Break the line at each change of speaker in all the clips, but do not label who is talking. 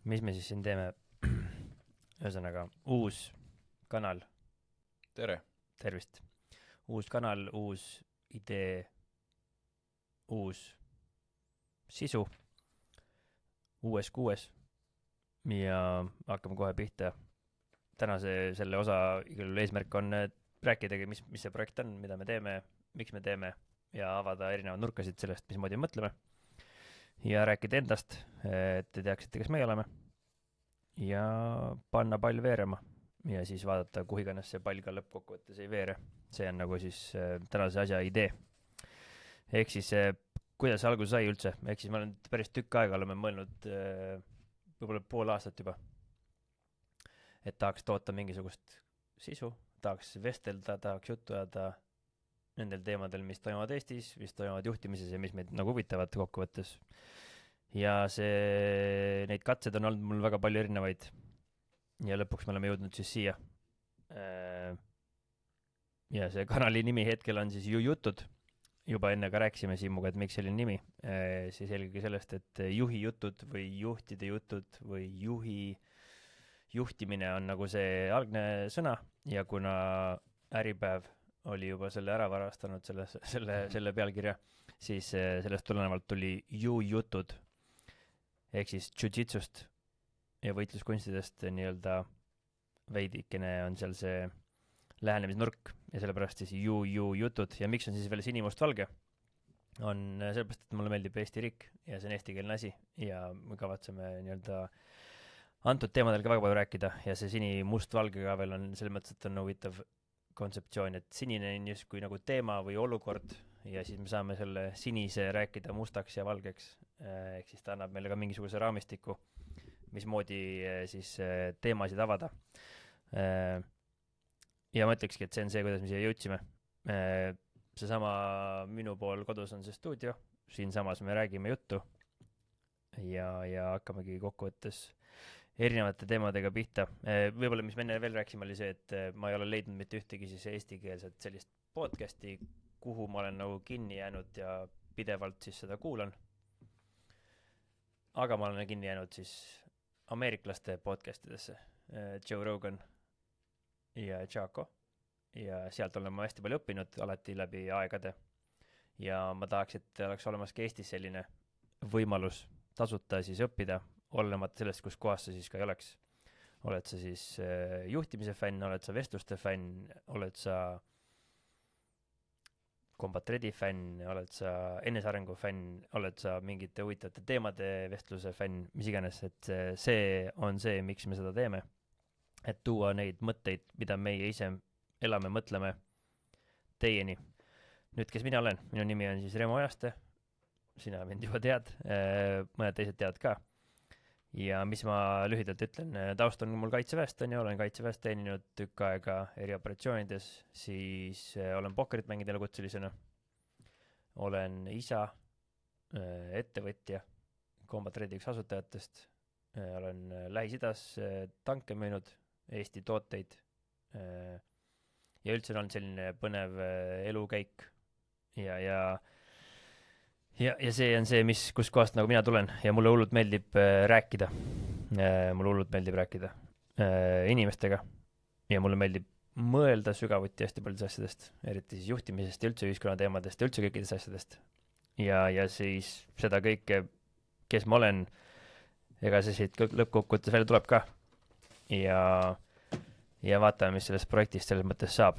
Mis me siis siin teeme? Ühesõnaga, uus kanal.
Tere.
Tervist. Uus kanal, uus idee, uus sisu, uues kuues. Ja hakkame kohe pihta. Tänase selle osa küll eesmärk on rääkidagi, mis see projekt on, mida me teeme, miks me teeme ja avada erinevad nurkasid sellest, mismoodi mõtleme. Ja rääkida endast, et te teaksite, kes meie oleme. Ja panna pall veerema ja siis vaadata, kuhu iganes see pall ka lõppkokkuvõttes ei veere. See on nagu siis tänase asja idee. Ehk siis, kuidas see alguse sai üldse? Ehk siis ma olen päris tükk aega oleme mõelnud võib-olla pool aastat juba, et tahaks toota mingisugust sisu, tahaks vestelda, tahaks juttu ajada nendel teemadel, mis toimuvad Eestis, mis toimuvad juhtimises ja mis meid nagu huvitavad kokkuvõttes. Ja neid katsed on olnud mul väga palju erinevaid ja lõpuks me oleme jõudnud siis siia. Ja see kanali nimi hetkel on siis Jutud. Juba enne ka rääkisime Siimuga, et miks selline nimi. Siis eelkõige sellest, et juhi jutud või juhtide jutud või juhtimine on nagu see algne sõna ja kuna Äripäev oli juba selle ära varastanud, selle pealkirja, siis sellest tulenevalt tuli Jutud. Ehk siis jiu-jitsust ja võitluskunstidest nii-öelda veidikene on seal see lähenemisnurk ja sellepärast siis jutud. Ja miks on siis veel sinimustvalge? On sellepärast, et mulle meeldib Eesti riik ja see on eestikeelne asi ja me kavatseme nii-öelda antud teemadel ka väga palju rääkida ja see sinimustvalge ka veel on selles mõttes, et on huvitav kontseptsioon, et sinine on justkui nagu teema või olukord ja siis me saame selle sinise rääkida mustaks ja valgeks. Ehk siis ta annab meile ka mingisuguse raamistiku, mismoodi siis teemasid avada. Ja ma ütlekski, et see on see, kuidas me siia jõudsime. Seesama minu pool kodus on see stuudio, siin samas me räägime juttu ja hakkamegi kokkuvõttes erinevate teemadega pihta. Võib-olla, mis me enne veel rääksime, oli see, et ma ei ole leidnud mitte ühtegi siis eestikeelset sellist podcasti, kuhu ma olen nagu kinni jäänud ja pidevalt siis seda kuulan. Aga ma olen kinni jäänud siis ameeriklaste podcastidesse, Joe Rogan ja Chaco ja sealt olen ma hästi palju õppinud alati läbi aegade ja ma tahaks, et oleks olemas ka Eestis selline võimalus tasuta siis õppida, olenemata sellest, kus kohas sa siis ka ei oleks. Oled sa siis juhtimise fänn, oled sa vestluste fänn, oled sa Combat Ready fänn, oled sa enesearengu fänn, oled sa mingite huvitavate teemade vestluse fänn, mis iganes, et see on see, miks me seda teeme. Et tuua neid mõtteid, mida meie ise elame, mõtleme teieni. Nüüd, kes mina olen? Minu nimi on siis Remo Ojaste. Sina mind juba tead, mõned teised teavad ka. Ja mis ma lühidalt ütlen, taust on mul kaitseväest, olen kaitseväest teeninud tükk aega erioperatsioonides, siis olen pokkerit mänginud elukutselisena, olen isa, ettevõtja, Combat Ready üks asutajatest, olen Lähis-Idas tanke müünud, Eesti tooteid ja üldse on olnud selline põnev elukäik ja see on see, kus kohast nagu mina tulen ja mulle hullult meeldib rääkida. Mulle hullult meeldib rääkida inimestega ja mulle meeldib mõelda sügavuti hästi paljudest asjadest, eriti siis juhtimisest ja üldse ühiskonna teemadest ja üldse kõikidest asjadest. Ja siis seda kõike, kes ma olen, ega see siit lõppkokkuvõttes välja tuleb ka. Ja vaatame, mis sellest projektist selles mõttes saab.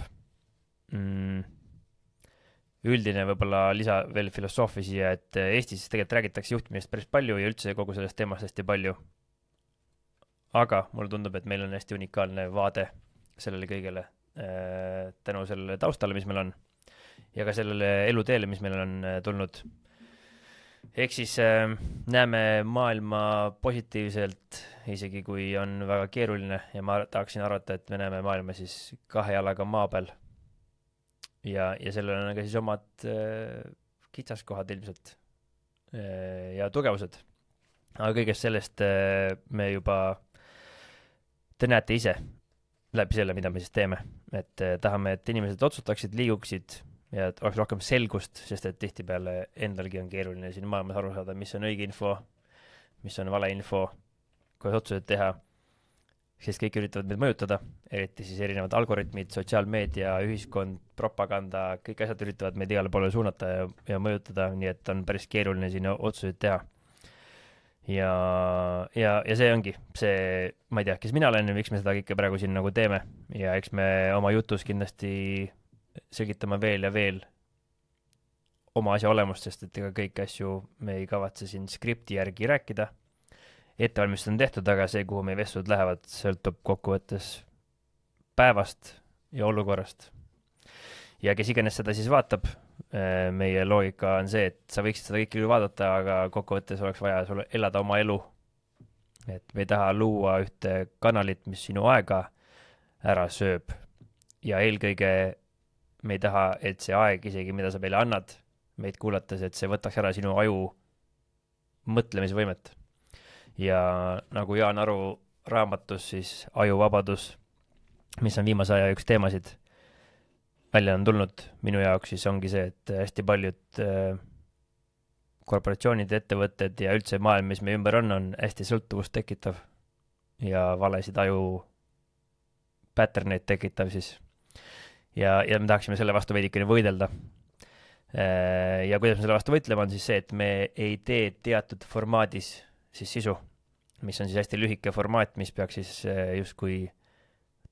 Üldine võib-olla lisa veel filosoofi siia, et Eestis tegelikult räägitakse juhtimisest päris palju ja üldse kogu sellest teemast hästi palju. Aga mulle tundub, et meil on hästi unikaalne vaade sellele kõigele tänu sellele taustale, mis meil on ja ka sellele eluteele, mis meil on tulnud. Ehk siis näeme maailma positiivselt, isegi kui on väga keeruline ja ma tahaksin arvata, et me näeme maailma siis 2 jalaga maa peal. Ja sellel on ka siis omad kitsaskohad ilmselt ja tugevused. Aga kõigest sellest me juba te näete ise läbi selle, mida me siis teeme. Et tahame, et inimesed otsustaksid, liiguksid ja oleks rohkem selgust, sest et tihtipeale endalgi on keeruline siin maailmas aru saada, mis on õige info, mis on vale info kuidas otsuseid teha, sest kõik üritavad meid mõjutada, eriti siis erinevad algoritmid, sotsiaalmeedia, ühiskond, propaganda, kõik asjad üritavad meid igale poole suunata ja mõjutada, nii et on päris keeruline siin otsuseid teha. Ja see ongi see, ma ei tea, kes mina olen ja miks me seda kõike praegu siin nagu teeme ja eks me oma jutus kindlasti selgitame veel ja veel oma asja olemust, sest et ega kõiki asju me ei kavatse siin skripti järgi rääkida. Ettevalmistus on tehtud, aga see, kuhu meie vestlused lähevad, sõltub kokkuvõttes päevast ja olukorrast. Ja kes iganes seda siis vaatab, meie loogika on see, et sa võiksid seda kõike küll vaadata, aga kokkuvõttes oleks vaja sul elada oma elu. Et me ei taha luua ühte kanalit, mis sinu aega ära sööb. Ja eelkõige me ei taha, et see aeg isegi, mida sa meile annad, meid kuulates, et see võtaks ära sinu aju mõtlemisvõimet. Ja nagu Jaan Aru raamatus, siis Ajuvabadus, mis on viimase aja üks teemasid, välja on tulnud minu jaoks, siis ongi see, et hästi paljud korporatsioonid, ettevõtted ja üldse maailm, mis meie ümber on hästi sõltuvust tekitav ja valesid aju patterneid tekitav siis. Ja me tahaksime selle vastu veidikene võidelda. Ja kuidas me selle vastu võitlema on siis see, et me ei tee teatud formaadis siis sisu, mis on siis hästi lühike formaat, mis peaks siis justkui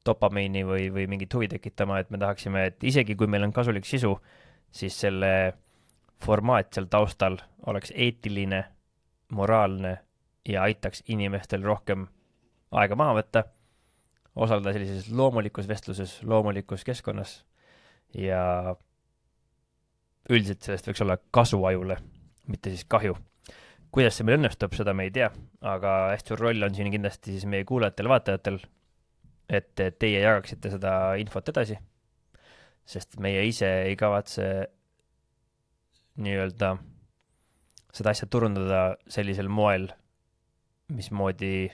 dopamiini või mingit huvi tekitama, et me tahaksime, et isegi kui meil on kasulik sisu, siis selle formaat seal taustal oleks eetiline, moraalne ja aitaks inimestel rohkem aega maha võtta, osaleda sellises loomulikus vestluses, loomulikus keskkonnas ja üldiselt sellest võiks olla kasu ajule, mitte siis kahju. Kuidas see meil õnnestub, seda me ei tea, aga hästi suur roll on siin kindlasti siis meie kuulajatel, vaatajatel, et teie jagaksite seda infot edasi, sest meie ise ei kavatse nii-öelda seda asja turundada sellisel moel, mismoodi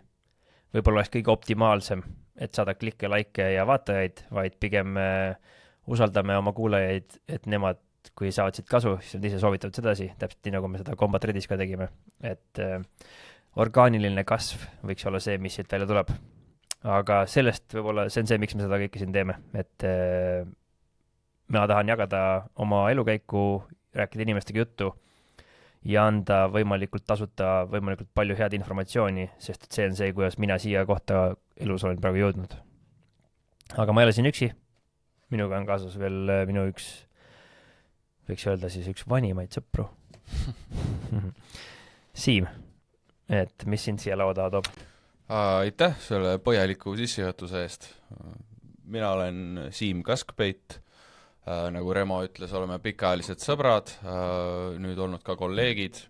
võib-olla oleks kõige optimaalsem, et saada klikke, laike ja vaatajaid, vaid pigem usaldame oma kuulajaid, et nemad, kui saavad siit kasu, siis nad ise soovitavad sedasi, täpselt nii nagu me seda Combat Redis ka tegime, et orgaaniline kasv võiks olla see, mis siit välja tuleb. Aga sellest võib-olla, see on see, miks me seda kõike siin teeme, et mina tahan jagada oma elukäiku, rääkida inimestega juttu ja anda võimalikult tasuta, võimalikult palju head informatsiooni, sest et see on see, kuidas mina siia kohta elus olen praegu jõudnud. Aga ma ei ole siin üksi, minuga on kaasas veel minu üks, võiks öelda siis üks vanimaid sõpru. Siim, et mis sind siia laua taha toob?
Aitäh selle põhjaliku sissejuhatuse eest. Mina olen Siim Kaskpeit, nagu Remo ütles, oleme pikaajalised sõbrad, nüüd olnud ka kolleegid.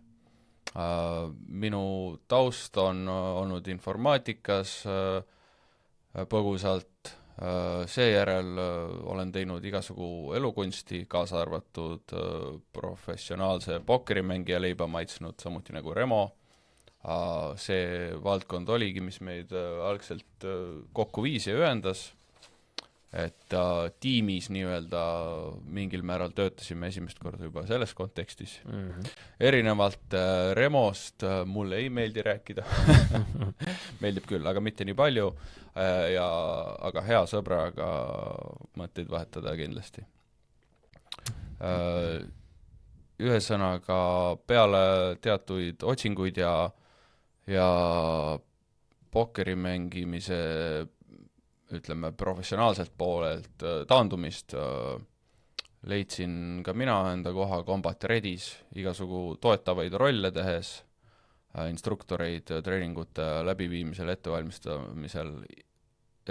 Minu taust on olnud informaatikas põgusalt, seejärel olen teinud igasugu elukunsti, kaasa arvatud professionaalse pokkerimängija leiba maitsnud, samuti nagu Remo. See valdkond oligi, mis meid algselt kokku viis ja ühendas, et tiimis nii-öelda mingil määral töötasime esimest korda juba selles kontekstis. Erinevalt Remost mulle ei meeldi rääkida, meeldib küll, aga mitte nii palju, aga hea sõbraga mõtteid vahetada kindlasti. Ühesõnaga peale teatuid otsinguid ja pokkeri mängimise, ütleme, professionaalselt poolelt taandumist leidsin ka mina enda koha Combat Redis, igasugu toetavaid rolle tehes, instruktoreid treeningute läbiviimisel, ettevalmistamisel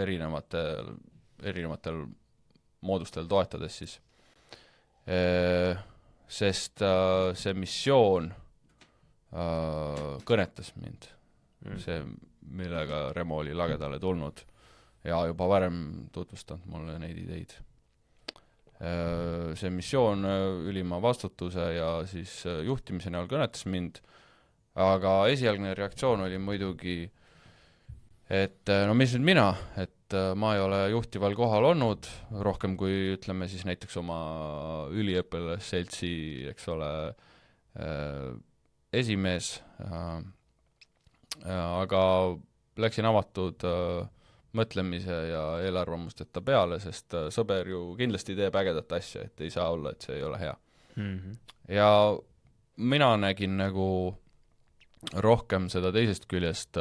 erinevatel moodustel toetades siis. Sest see missioon kõnetas mind, see, millega Remo oli lagedale tulnud ja juba varem tutvustanud mulle neid ideid. See missioon ülima vastutuse ja siis juhtimise näol kõnetas mind, aga esialgne reaktsioon oli muidugi, et no mis nüüd mina, et ma ei ole juhtival kohal olnud rohkem kui, ütleme siis näiteks oma üliõpilasseltsi, eks ole, esimees, aga läksin avatud mõtlemise ja eelarvamusteta peale, sest sõber ju kindlasti teeb ägedat asja, et ei saa olla, et see ei ole hea. Ja mina nägin nagu rohkem seda teisest küljest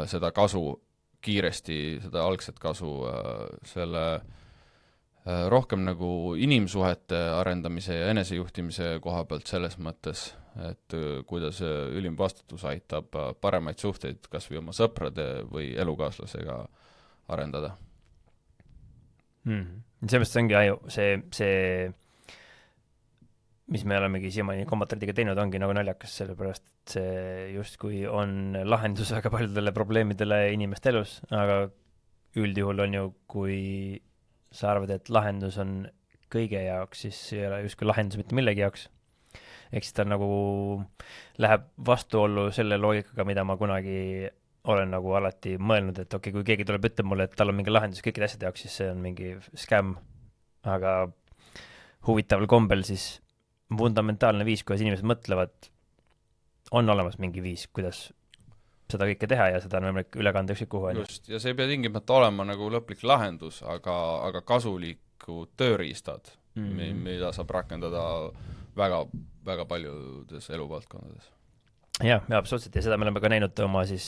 seda kasu kiiresti, seda algset kasu selle rohkem nagu inimsuhete arendamise ja enesejuhtimise koha pealt selles mõttes, et kuidas ülim vastutus aitab paremaid suhteid kas või oma sõprade või elukaaslasega arendada.
Sellest ongi see, mis me olemegi siiamaani kommentaariga teinud, ongi nagu naljakas, sellepärast et see justkui on lahendus väga paljudele probleemidele inimeste elus, aga üldjuhul on ju, kui sa arvad, et lahendus on kõige jaoks, siis ei ole justkui lahendus mitte millegi jaoks. Ehk siis ta nagu läheb vastuollu selle loogikaga, mida ma kunagi olen nagu alati mõelnud, et okei, kui keegi tuleb ütlema mulle, et tal on mingi lahendus kõikide asjade jaoks, siis see on mingi scam. Aga huvitaval kombel siis fundamentaalne viis, kuidas inimesed mõtlevad, on olemas mingi viis, kuidas seda kõike teha ja seda on võimalik üle kanda ükskõik kuhu.
Just, ja see ei pea tingimata olema nagu lõplik lahendus, aga kasulikud tööriistad, mida saab rakendada väga, väga paljudes eluvaldkondades.
Jah, absoluutselt, ja seda me oleme ka näinud oma siis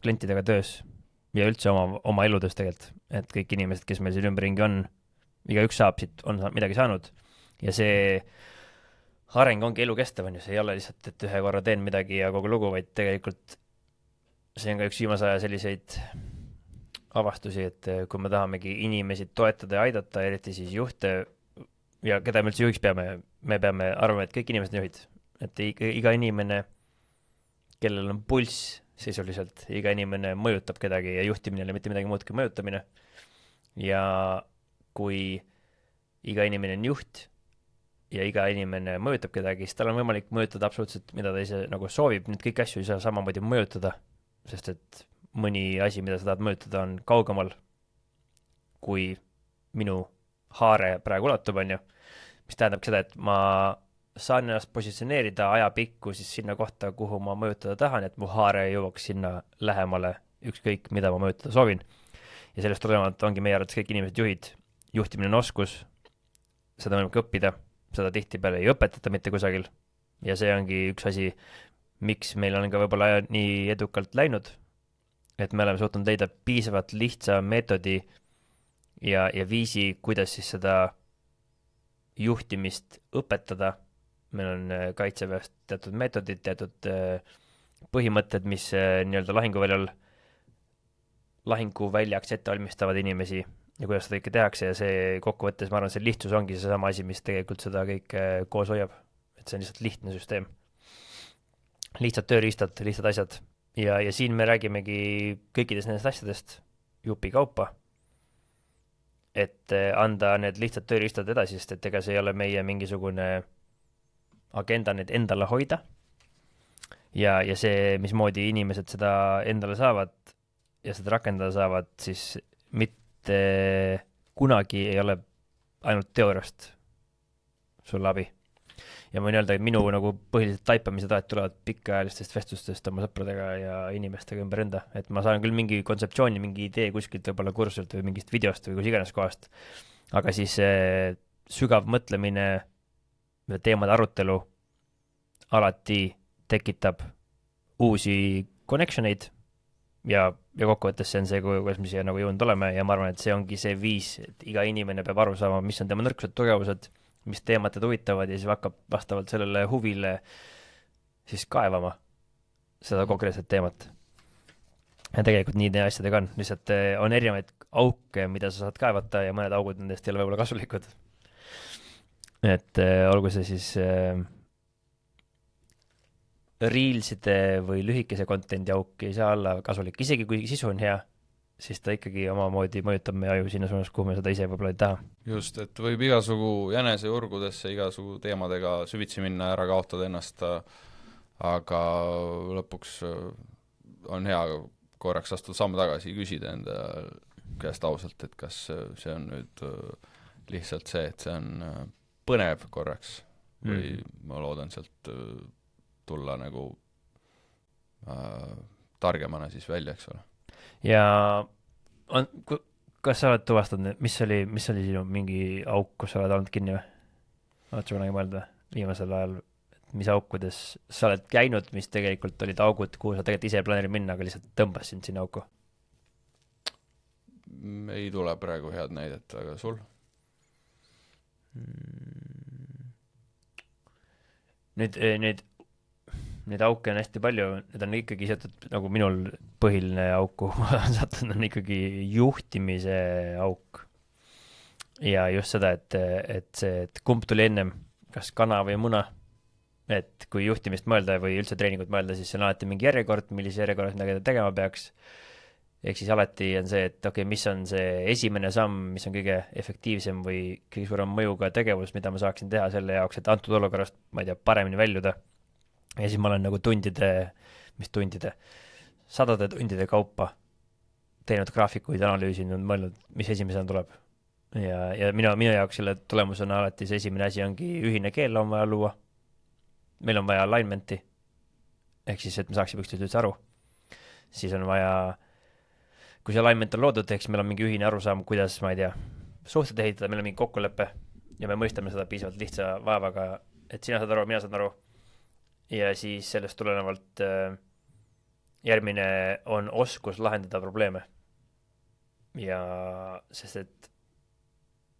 klientidega töös ja üldse oma elutöös tegelikult, et kõik inimesed, kes meil siin ümberringi on, igaüks saab siit, on midagi saanud ja see areng ongi elukestev, on ju, see ei ole lihtsalt, et ühe korra teen midagi ja kogu lugu, vaid tegelikult see on ka üks viimase aja selliseid avastusi, et kui me tahamegi inimesi toetada ja aidata, eriti siis juhte ja keda me üldse juhiks peame, me peame arvama, et kõik inimesed on juhid, et iga inimene, kellel on pulss sisuliselt, iga inimene mõjutab kedagi ja juhtimine ei ole mitte midagi muud kui mõjutamine. Ja kui iga inimene on juht ja iga inimene mõjutab kedagi, siis tal on võimalik mõjutada absoluutselt, mida ta ise nagu soovib, nüüd kõik asju ei saa samamoodi mõjutada, sest et mõni asi, mida sa tahad mõjutada, on kaugemal kui minu haare praegu ulatub, on ju, mis tähendab seda, et ma saan ennast positsioneerida ajapikku siis sinna kohta, kuhu ma mõjutada tahan, et mu haare jõuaks sinna lähemale ükskõik, mida ma mõjutada soovin. Ja sellest tulenevalt ongi meie arvates kõik inimesed juhid. Juhtimine on oskus, seda on võimalik õppida, seda tihtipeale ei õpetata mitte kusagil. Ja see ongi üks asi, miks meil on ka võib-olla nii edukalt läinud, et me oleme suutnud leida piisavalt lihtsa meetodi ja viisi, kuidas siis seda juhtimist õpetada. Meil on kaitseväest teatud meetodid, teatud põhimõtted, mis nii-öelda lahinguväljaks ette valmistavad inimesi ja kuidas seda kõike tehakse ja see kokkuvõttes, ma arvan, see lihtsus ongi see sama asi, mis tegelikult seda kõike koos hoiab. Et see on lihtsalt lihtne süsteem. Lihtsad tööriistad, lihtsad asjad. Ja siin me räägimegi kõikidest nendest asjadest jupi kaupa, et anda need lihtsad tööriistad edasi, sest et ega see ei ole meie mingisugune agenda need endale hoida ja see, mismoodi inimesed seda endale saavad ja seda rakendada saavad, siis mitte kunagi ei ole ainult teooriast sulle abi. Ja ma võin öelda, et minu nagu põhiliselt taipamised tulevad pikaajalistest vestlustest oma sõpradega ja inimestega ümber enda, et ma saan küll mingi kontseptsiooni, mingi idee kuskilt võib-olla kursuselt või mingist videost või kus iganes kohast, aga siis sügav mõtlemine teemade arutelu alati tekitab uusi connectioneid ja kokkuvõttes see on see, kuidas me siia nagu jõudnud oleme ja ma arvan, et see ongi see viis, et iga inimene peab aru saama, mis on tema nõrkused, tugevused, mis teemad teda huvitavad ja siis hakkab vastavalt sellele huvile siis kaevama seda konkreetset teemat. Ja tegelikult nii need asjadega on, lihtsalt on erinevaid auke, mida sa saad kaevata ja mõned augud nendest ei ole võib-olla kasulikud. Et olgu see siis reelside või lühikese contendi auk ei saa olla kasulik, isegi kui sisu on hea, siis ta ikkagi omamoodi mõjutab meie aju sinna suunas, kuhu me seda ise võib-olla ei taha.
Just, et võib igasugu jänesejurgudesse, igasugu teemadega süvitsi minna, ära kaotada ennast, aga lõpuks on hea korraks astuda samm tagasi ja küsida enda käest ausalt, et kas see on nüüd lihtsalt see, et see on põnev korraks või ma loodan sealt tulla nagu targemana siis välja, eks ole.
ja kas sa oled tuvastanud, mis oli sinu mingi auk, kus sa oled olnud kinni või? Oled sa kunagi mõelda viimasel ajal, mis aukudes sa oled käinud, mis tegelikult olid augud, kuhu sa tegelikult ise planeerid minna, aga lihtsalt tõmbas sind sinna auku?
Ei tule praegu head näidet, aga sul?
Neid auke on hästi palju, need on ikkagi seotud, nagu minul põhiline auk, kuhu ma olen sattunud, on ikkagi juhtimise auk. Ja just seda, et kumb tuli ennem, kas kana või muna, et kui juhtimist mõelda või üldse treeningut mõelda, siis see on alati mingi järjekord, millise järjekorras midagi tegema peaks. Ehk siis alati on see, et okei, mis on see esimene samm, mis on kõige efektiivsem või kõige suurem mõjuga tegevus, mida ma saaksin teha selle jaoks, et antud olukorrast, ma ei tea, paremini väljuda. Ja siis ma olen nagu sadade tundide kaupa teinud graafikuid, analüüsinud, mõelnud, mis esimesena tuleb. Ja minu jaoks selle tulemusena alati see esimene asi ongi ühine keel on vaja luua. Meil on vaja alignmenti, ehk siis, et me saaksime üksteist üldse aru. Siis on vaja, kui see alignment on loodud, ehk siis meil on mingi ühine arusaam, kuidas, ma ei tea, suhted ehitada, meil on mingi kokkulepe ja me mõistame seda piisavalt lihtsa vaevaga, et sina saad aru, mina saan aru. Ja siis sellest tulenevalt järgmine on oskus lahendada probleeme. Ja sest, et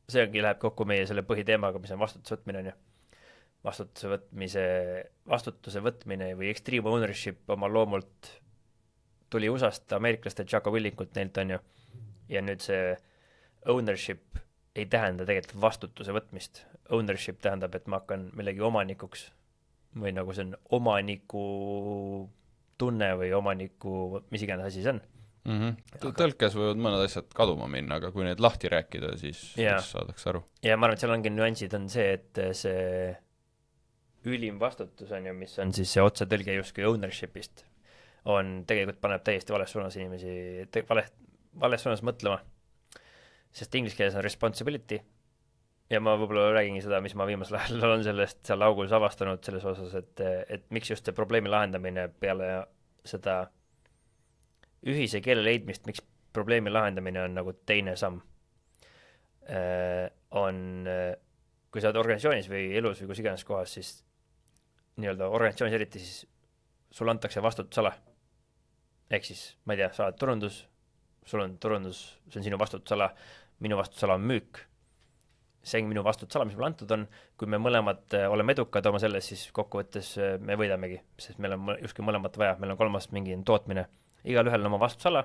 see ongi, läheb kokku meie selle põhiteemaga, mis on vastutuse võtmine, on ju. Vastutuse võtmine või extreme ownership oma loomult tuli USA-st, ameeriklaste Jocko Willingut neilt, on ju. Ja nüüd see ownership ei tähenda tegelikult vastutuse võtmist. Ownership tähendab, et ma hakkan millegi omanikuks või nagu see on omaniku tunne või omaniku, mis iganes asi see on.
Tõlkes võivad mõned asjad kaduma minna, aga kui need lahti rääkida, siis saadakse aru.
Ja ma arvan, et seal ongi nüansid on see, et see ülim vastutus on ju, mis on siis see otsetõlge justkui ownershipist, on tegelikult paneb täiesti vales suunas inimesi, vales suunas mõtlema. Sest inglise keeles on responsibility ja ma võib-olla räägingi seda, mis ma viimasel ajal olen sellest seal augul avastanud selles osas, et miks just see probleemi lahendamine peale seda ühise keele leidmist, miks probleemi lahendamine on nagu teine samm. Kui sa oled organisatsioonis või elus või kus iganes kohas, siis nii-öelda organisatsioonis eriti, siis sul antakse vastutusala. Ehk siis, ma ei tea, sa oled turundus, sul on turundus, see on sinu vastutusala, minu vastutusala on müük. See on minu vastutusala, mis mul antud on. Kui me mõlemad oleme edukad oma selles, siis kokkuvõttes me võidamegi, sest meil on justkui mõlemat vaja, meil on kolmas mingi tootmine. Igal ühel on oma vastutusala,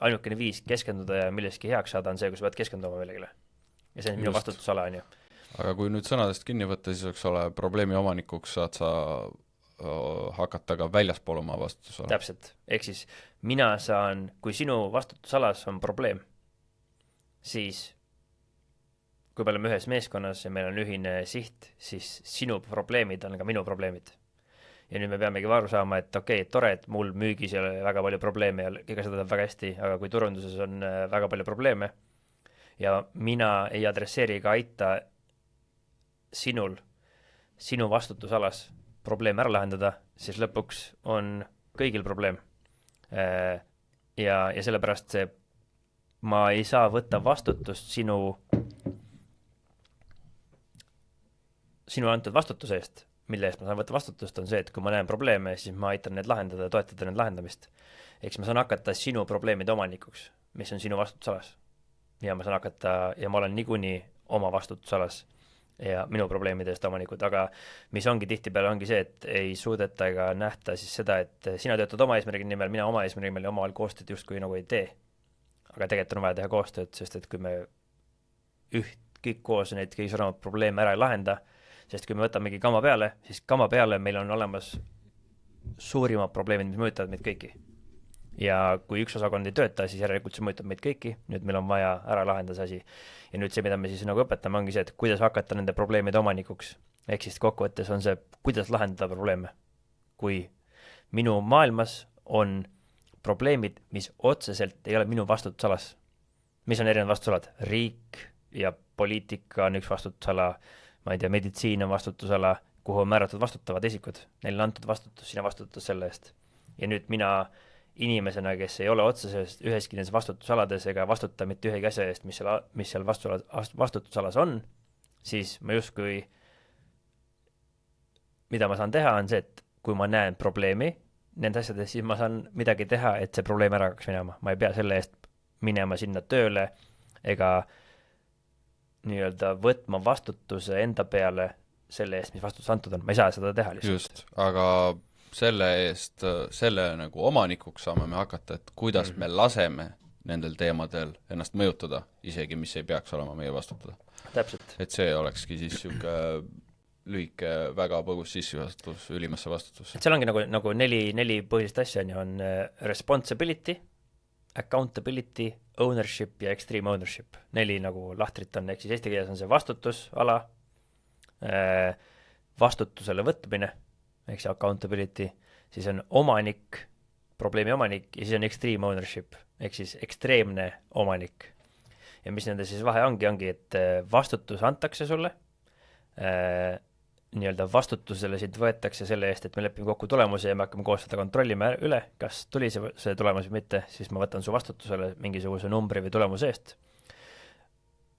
ainukene viis keskenduda ja milleski heaks saada on see, kui sa pead keskenduma millegile. Ja see on minu vastutusala, on ju.
Aga kui nüüd sõnadest kinni võtta, siis oleks ole probleemi omanikuks, saad sa hakata ka väljaspool oma vastutusala.
Täpselt, ehk siis mina saan, kui sinu vastutusalas on probleem, siis kui me oleme ühes meeskonnas ja meil on ühine siht, siis sinu probleemid on ka minu probleemid. Ja nüüd me peamegi aru saama, et okei, tore, et mul müügis ei ole väga palju probleeme ja ega seda teeb väga hästi, aga kui turunduses on väga palju probleeme ja mina ei adresseeri ega aita sinu vastutusalas probleem ära lahendada, siis lõpuks on kõigil probleem. Ja sellepärast ma ei saa võtta vastutust sinu antud vastutuse eest, mille eest ma saan võtta vastutust, on see, et kui ma näen probleeme, siis ma aitan need lahendada ja toetada need lahendamist. Eks ma saan hakata sinu probleemide omanikuks, mis on sinu vastutusalas. Ja ma saan hakata, ja ma olen niikuinii oma vastutusalas ja minu probleemide eest omanikud, aga mis ongi tihtipeale ongi see, et ei suudeta ega nähta siis seda, et sina töötad oma eesmärgi nimel, mina oma eesmärgi nimel ja omavahel koostööd justkui nagu ei tee. Aga tegelikult on vaja teha koostööd, sest et kui me kõik koos neid kõige suuremat probleeme ära ei lahenda, sest kui me võtamegi kama peale, siis kama peale meil on olemas suurimad probleemid, mis mõjutavad meid kõiki. Ja kui üks osakond ei tööta, siis järelikult see mõjutab meid kõiki, nüüd meil on vaja ära lahendada see asi. Ja nüüd see, mida me siis nagu õpetame, ongi see, et kuidas hakata nende probleemide omanikuks. Ehk siis kokkuvõttes on see, kuidas lahendada probleeme. Kui minu maailmas on probleemid, mis otseselt ei ole minu vastutusalas. Mis on erinevad vastutusalad? Riik ja poliitika on üks vastutusala, ma ei tea, meditsiin on vastutusala, kuhu on määratud vastutavad isikud. Neil on antud vastutus, sina vastutus selle eest. Ja nüüd mina inimesena, kes ei ole otseselt üheski nendes vastutusalades ega vastuta mitte ühegi asja eest, mis seal vastutusalas on, siis ma justkui, mida ma saan teha, on see, et kui ma näen probleemi nende asjades, siis ma saan midagi teha, et see probleem ära hakkaks minema. Ma ei pea selle eest minema sinna tööle ega nii-öelda võtma vastutuse enda peale selle eest, mis vastutus antud on. Ma ei saa seda teha lihtsalt.
Just, aga selle eest, selle nagu omanikuks saame me hakata, et kuidas me laseme nendel teemadel ennast mõjutada, isegi mis ei peaks olema meie vastutada.
Täpselt.
Et see olekski siis siuke lühike, väga põgus sissejuhatus ülimasse vastutusse.
Et seal ongi nagu neli põhilist asja on responsibility, accountability, ownership ja extreme ownership. 4 nagu lahtrit on, ehk siis eesti keeles on see vastutusala, vastutusele võtmine, ehk see accountability, siis on omanik, probleemi omanik ja siis on extreme ownership, ehk siis ekstreemne omanik. Ja mis nende siis vahe ongi, et vastutus antakse sulle, nii-öelda vastutusele sind võetakse selle eest, et me lepime kokku tulemuse ja me hakkame koos seda kontrollima üle, kas tuli see tulemus või mitte, siis ma võtan su vastutusele mingisuguse numbri või tulemuse eest.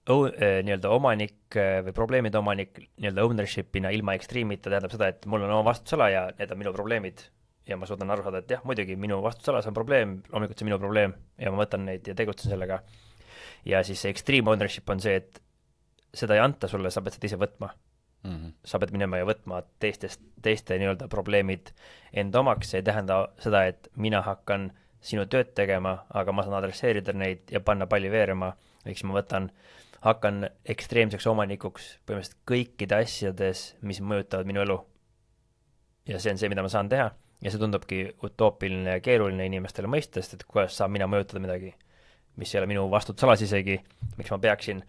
Nii-öelda omanik või probleemide omanik nii-öelda ownershipina ilma ekstreemita tähendab seda, et mul on oma vastutusala ja need on minu probleemid ja ma suudan aru saada, et jah, muidugi minu vastutusalas on probleem, loomulikult see minu probleem ja ma võtan neid ja tegutsen sellega. Ja siis see extreme ownership on see, et seda ei anta sulle, sa pead seda ise võtma. Sa pead minema ja võtma teiste nii-öelda probleemid enda omaks, see ei tähenda seda, et mina hakkan sinu tööd tegema, aga ma saan adresseerida neid ja panna palli veerema, ehk siis ma hakkan ekstreemseks omanikuks põhimõtteliselt kõikide asjades, mis mõjutavad minu elu. Ja see on see, mida ma saan teha ja see tundubki utoopiline ja keeruline inimestele mõistest, et kuidas saan mina mõjutada midagi, mis ei ole minu vastutusalas isegi, miks ma peaksin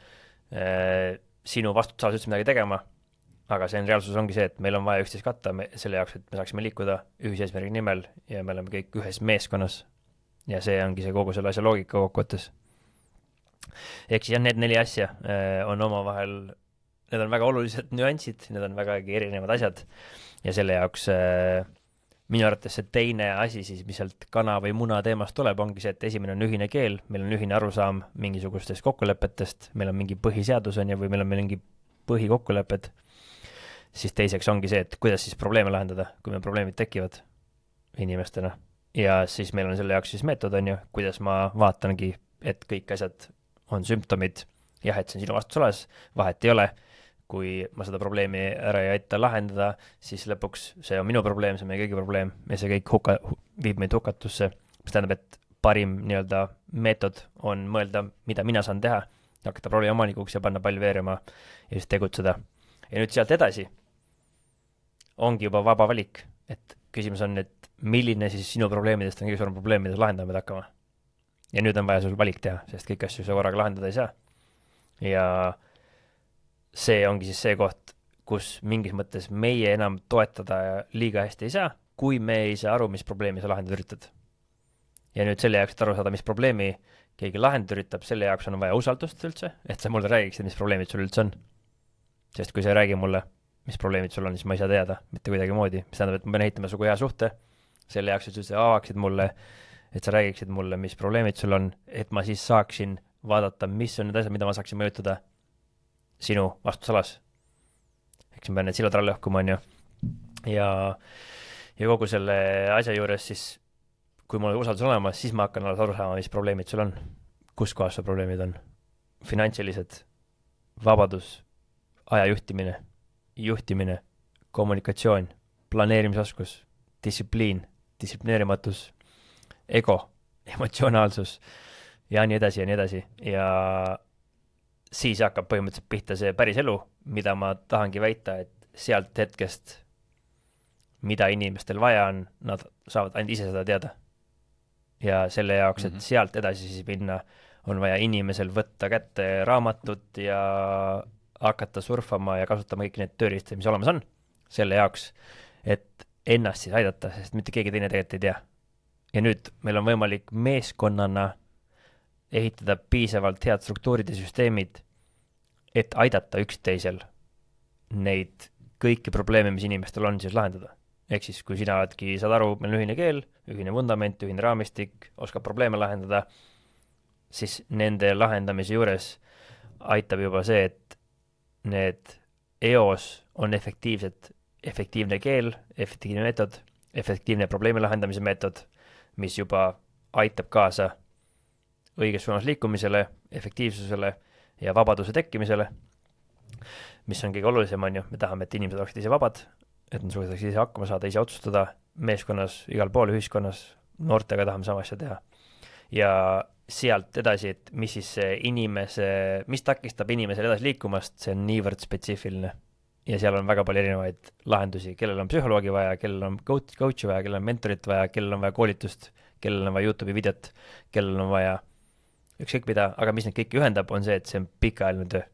sinu vastutusalas üldse midagi tegema. Aga see reaalsus ongi see, et meil on vaja üksteist katta selle jaoks, et me saaksime liikuda ühise eesmärgi nimel ja me oleme kõik ühes meeskonnas. Ja see ongi see kogu selle asja loogika kokkuvõttes. Ehk siis need 4 asja on omavahel, need on väga olulised nüansid, need on väga erinevad asjad ja selle jaoks minu arvates see teine asi siis, mis sealt kana või muna teemast tuleb, ongi see, et esimene on ühine keel, meil on ühine arusaam mingisugustest kokkulepetest, meil on mingi põhiseadus on ja või meil on mingi põhikokkulepped, siis teiseks ongi see, et kuidas siis probleeme lahendada, kui meil probleemid tekivad inimestena. Ja siis meil on selle jaoks siis meetod on ju, kuidas ma vaatangi, et kõik asjad on sümptomid, jah, et see on sinu vastutusalas, vahet ei ole, kui ma seda probleemi ära ei aita lahendada, siis lõpuks see on minu probleem, see on meie kõigi probleem ja see kõik viib meid hukatusse, mis tähendab, et parim nii-öelda meetod on mõelda, mida mina saan teha, hakata probleemi omanikuks ja panna pall veerema ja siis tegutseda. Ja nüüd sealt edasi ongi juba vaba valik, et küsimus on, et milline siis sinu probleemidest on kõige suurem probleem, mida lahendama pead hakkama. Ja nüüd on vaja sul valik teha, sest kõik asju sa korraga lahendada ei saa. Ja see ongi siis see koht, kus mingis mõttes meie enam toetada liiga hästi ei saa, kui me ei saa aru, mis probleemi sa lahendada üritad. Ja nüüd selle jaoks, et aru saada, mis probleemi keegi lahendada üritab, selle jaoks on vaja usaldust üldse, et sa mulle räägiksid, mis probleemid sul üldse on. Sest kui sa ei räägi mulle, mis probleemid sul on, siis ma ei saa teada, mitte kuidagi moodi. Mis tähendab, et ma pean ehitama sugu hea suhte, selle jaoks, et sa avaksid mulle, et sa räägiksid mulle, mis probleemid sul on, et ma siis saaksin vaadata, mis on need asjad, mida ma saaksin mõjutada sinu vastutusalas. Eks ma pean need silad alla õhkuma, on ju. Ja kogu selle asja juures siis, kui mul on usaldus olemas, siis ma hakkan aru saama, mis probleemid sul on. Kus kohas su probleemid on? Finantsilised, vabadus, aja juhtimine, kommunikatsioon, planeerimisoskus, distsiplineerimatus, ego, emotsionaalsus ja nii edasi ja nii edasi. Ja siis hakkab põhimõtteliselt pihta see päris elu, mida ma tahangi väita, et sealt hetkest, mida inimestel vaja on, nad saavad ainult ise seda teada. Ja selle jaoks, et sealt edasi siis minna, on vaja inimesel võtta kätte raamatut ja hakata surfama ja kasutama kõik need tööriistad, mis olemas on, selle jaoks, et ennast siis aidata, sest mitte keegi teine tegelikult ei tea. Ja nüüd meil on võimalik meeskonnana ehitada piisavalt head struktuurid ja süsteemid, et aidata üksteisel neid kõiki probleeme, mis inimestel on, siis lahendada. ehk siis kui sina oledki, saad aru, meil on ühine keel, ühine vundament, ühine raamistik, oskab probleeme lahendada, siis nende lahendamise juures aitab juba see, et need eos on efektiivne keel, efektiivne meetod, efektiivne probleemi lahendamise meetod, mis juba aitab kaasa õiges suunas liikumisele, efektiivsusele ja vabaduse tekkimisele, mis on kõige olulisem, on ju, me tahame, et inimesed oleksid ise vabad, et nad suudaks ise hakkama saada, ise otsustada meeskonnas, igal pool ühiskonnas, noortega tahame sama asja teha. Ja sealt edasi, et mis siis mis takistab inimesel edasi liikumast, see on niivõrd spetsiifiline. Ja seal on väga palju erinevaid lahendusi, kellel on psühholoogi vaja, kellel on coach'i vaja, kellel on mentorit vaja, kellel on vaja koolitust, kellel on vaja YouTube'i videot, kellel on vaja ükskõik mida, aga mis neid kõiki ühendab, on see, et see on pikaajaline töö.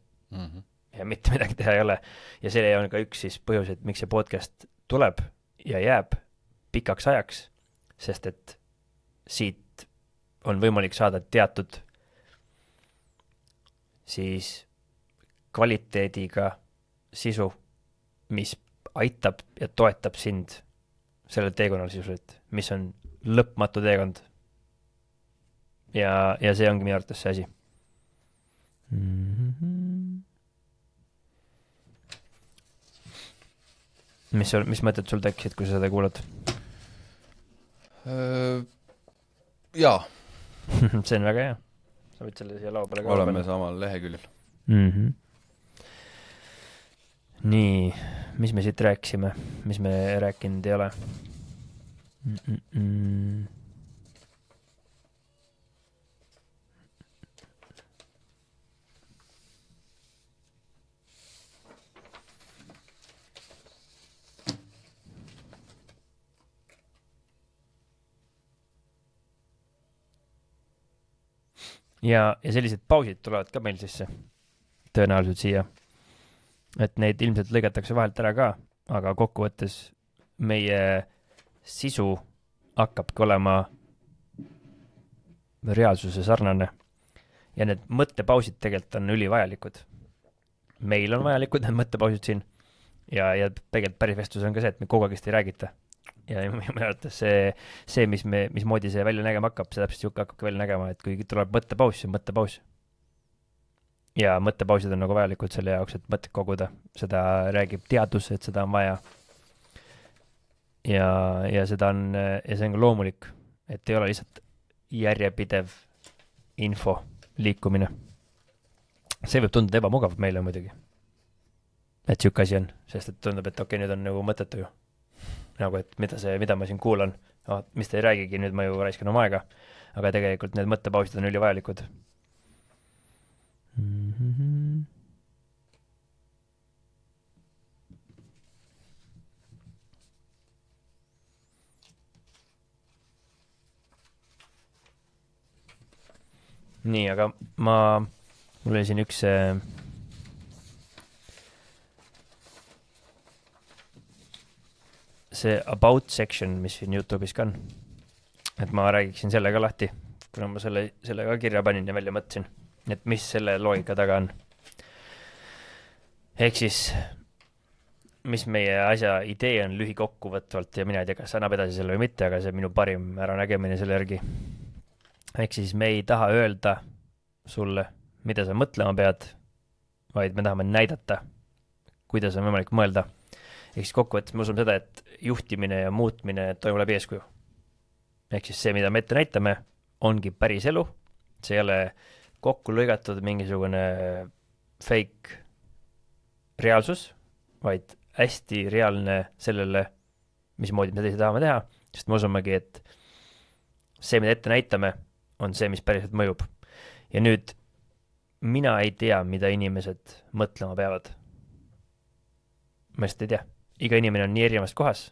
Ja mitte midagi teha ei ole. Ja see on ka üks siis põhjus, et miks see podcast tuleb ja jääb pikaks ajaks, sest et siit on võimalik saada teatud siis kvaliteediga sisu, mis aitab ja toetab sind sellel teekonnal sisuliselt, mis on lõpmatu teekond. Ja see ongi minu arvates see asi. Mis mõtted sul tekkisid, kui sa seda kuulad?
Jaa.
See on väga hea. Sa võid selle siia laua peale ka
oleme samal leheküljel.
Nii, mis me siit rääkisime? Mis me rääkinud ei ole? Ja sellised pausid tulevad ka meil sisse, tõenäoliselt siia. Et neid ilmselt lõigatakse vahelt ära ka, aga kokkuvõttes meie sisu hakkabki olema reaalsuse sarnane. Ja need mõttepausid tegelikult on ülivajalikud. Meil on vajalikud need mõttepausid siin ja tegelikult päris vestlus on ka see, et me kogu aeg ei räägita. Ja minu arvates see mismoodi see välja nägema hakkab, see täpselt siuke hakkabki välja nägema, et kui tuleb mõttepaus, siis mõttepaus. Ja mõttepausid on nagu vajalikud selle jaoks, et mõtted koguda. Seda räägib teadus, et seda on vaja. Ja seda on, ja see on ka loomulik, et ei ole lihtsalt järjepidev info liikumine. See võib tunduda ebamugav meile muidugi. Et siuke asi on, sest et tundub, et okei, nüüd on nagu mõttetu ju. Nagu, et mida ma siin kuulan, mis te ei räägigi, nüüd ma ju raiskan oma aega, aga tegelikult need mõttepausid on ülivajalikud. Nii, aga mul oli siin üks see about section, mis siin YouTube'is ka on. Et ma räägiksin selle ka lahti, kuna ma selle ka kirja panin ja välja mõtlesin, et mis selle loogika taga on. Ehk siis, mis meie asja idee on lühikokkuvõtvalt ja mina ei tea, kas annab edasi selle või mitte, aga see minu parim äranägemine selle järgi. Ehk siis me ei taha öelda sulle, mida sa mõtlema pead, vaid me tahame näidata, kuidas on võimalik mõelda. Ehk siis kokkuvõttes me usume seda, et juhtimine ja muutmine toimub läbi eeskuju. Ehk siis see, mida me ette näitame, ongi päris elu. See ei ole kokku lõigatud mingisugune fake reaalsus, vaid hästi reaalne sellele, mismoodi me teisi tahame teha, sest me usumegi, et see, mida ette näitame, on see, mis päriselt mõjub. Ja nüüd mina ei tea, mida inimesed mõtlema peavad. Ma just ei tea. Iga inimene on nii erinevas kohas.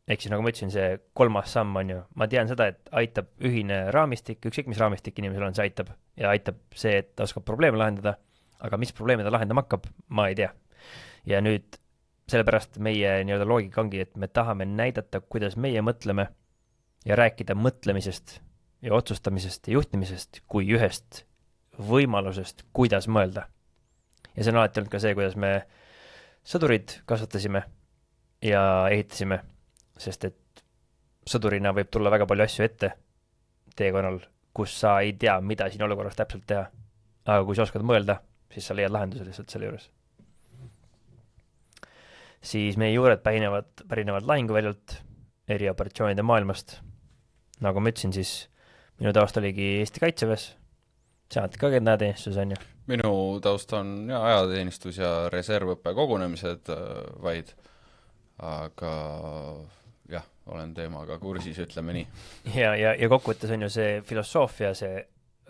Ehk siis nagu ma ütlesin, see 3. samm on ju. Ma tean seda, et aitab ühine raamistik, ükskõik mis raamistik inimesel on, see aitab. Ja aitab see, et ta oskab probleeme lahendada, aga mis probleeme ta lahendama hakkab, ma ei tea. Ja nüüd sellepärast meie nii-öelda loogika ongi, et me tahame näidata, kuidas meie mõtleme ja rääkida mõtlemisest ja otsustamisest ja juhtimisest kui ühest võimalusest, kuidas mõelda. Ja see on alati olnud ka see, kuidas me sõdurid kasvatasime ja ehitasime, sest et sõdurina võib tulla väga palju asju ette teekonnal, kus sa ei tea, mida siin olukorras täpselt teha. Aga kui sa oskad mõelda, siis sa leiad lahenduse lihtsalt selle juures. Siis meie juured pärinevad lahinguväljalt, erioperatsioonide maailmast. Nagu ma ütlesin, siis minu taust oligi Eesti Kaitseväes. Saad ka ajateenistus, on ju?
Minu taust on ajateenistus ja reservõppe kogunemised vaid, aga jah, olen teemaga kursis, ütleme nii.
Ja kokkuvõttes on ju see filosoofia, see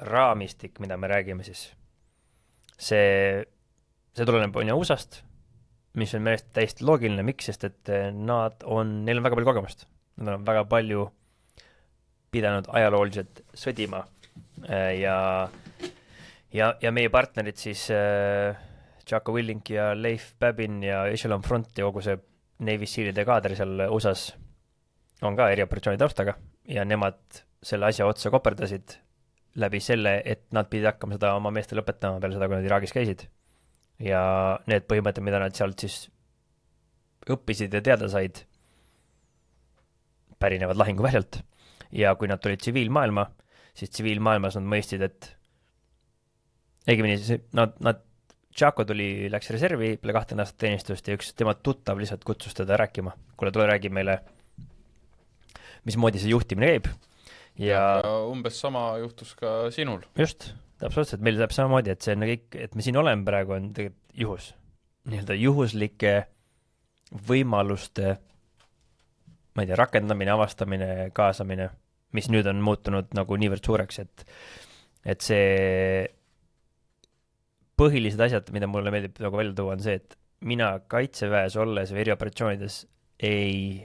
raamistik, mida me räägime siis. See tuleneb on ju USA-st, mis on meelest täiesti loogiline, miks, sest et neil on väga palju kogemust. Nad on väga palju pidanud ajalooliselt sõdima ja meie partnerid siis Jocko Willink ja Leif Babin ja Echelon Front ja kogu see Navy Sealide kaader seal USA-s on ka erioperatsiooni taustaga ja nemad selle asja otsa koperdasid läbi selle, et nad pidid hakkama seda oma meestele õpetama peale seda, kui nad Iraagis käisid. Ja need põhimõtted, mida nad sealt siis õppisid ja teada said, pärinevad lahinguväljalt. Ja kui nad tulid tsiviilmaailma, siis tsiviilmaailmas nad mõistsid, et Jocko läks reservi peale 2 aastat teenistust ja üks tema tuttav lihtsalt kutsus teda rääkima. Kuule, tule räägi meile, mismoodi see juhtimine käib.
Ja umbes sama juhtus ka sinul.
Just. Absoluutselt, meil saab samamoodi, et see on kõik, et me siin oleme praegu on tegelikult juhus. Nii-öelda juhuslike võimaluste, ma ei tea, rakendamine, avastamine, kaasamine, mis nüüd on muutunud nagu niivõrd suureks, et see põhilised asjad, mida mulle meeldib nagu välja tuua, on see, et mina Kaitseväes olles või erioperatsioonides ei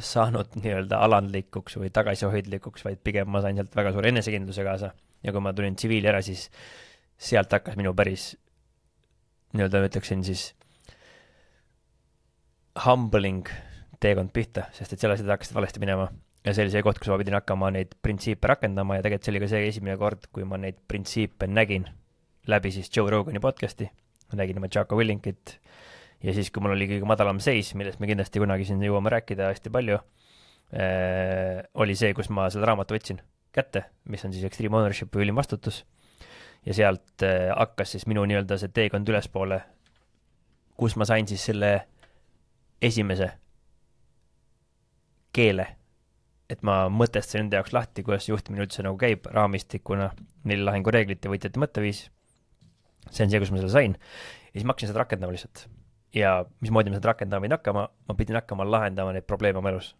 saanud nii-öelda alandlikuks või tagasihoidlikuks, vaid pigem ma sain sealt väga suure enesekindluse kaasa. Ja kui ma tulin tsiviili ära, siis sealt hakkas minu päris, nii-öelda ütleksin siis, humbling teekond pihta, sest et selle asjad hakkasid valesti minema. Ja see oli see koht, kus ma pidin hakkama neid printsiipe rakendama ja tegelikult see oli ka see esimene kord, kui ma neid printsiipe nägin läbi siis Joe Rogani podcasti, nägin oma Jocko Willinkit ja siis, kui mul oli kõige madalam seis, millest me kindlasti kunagi siin jõuame rääkida hästi palju, oli see, kus ma selle raamatu võtsin kätte, mis on siis Extreme Ownership või ülim vastutus ja sealt hakkas siis minu nii-öelda see teekond ülespoole, kus ma sain siis selle esimese keele, et ma mõtestasin enda jaoks lahti, kuidas juhtimine üldse nagu käib raamistikuna, neil lahingureeglit ja võitjate mõtteviis. See on see, kus ma selle sain ja siis ma hakkasin seda rakendama lihtsalt ja mismoodi ma seda rakendama pidin hakkama, ma pidin hakkama lahendama neid probleeme oma elus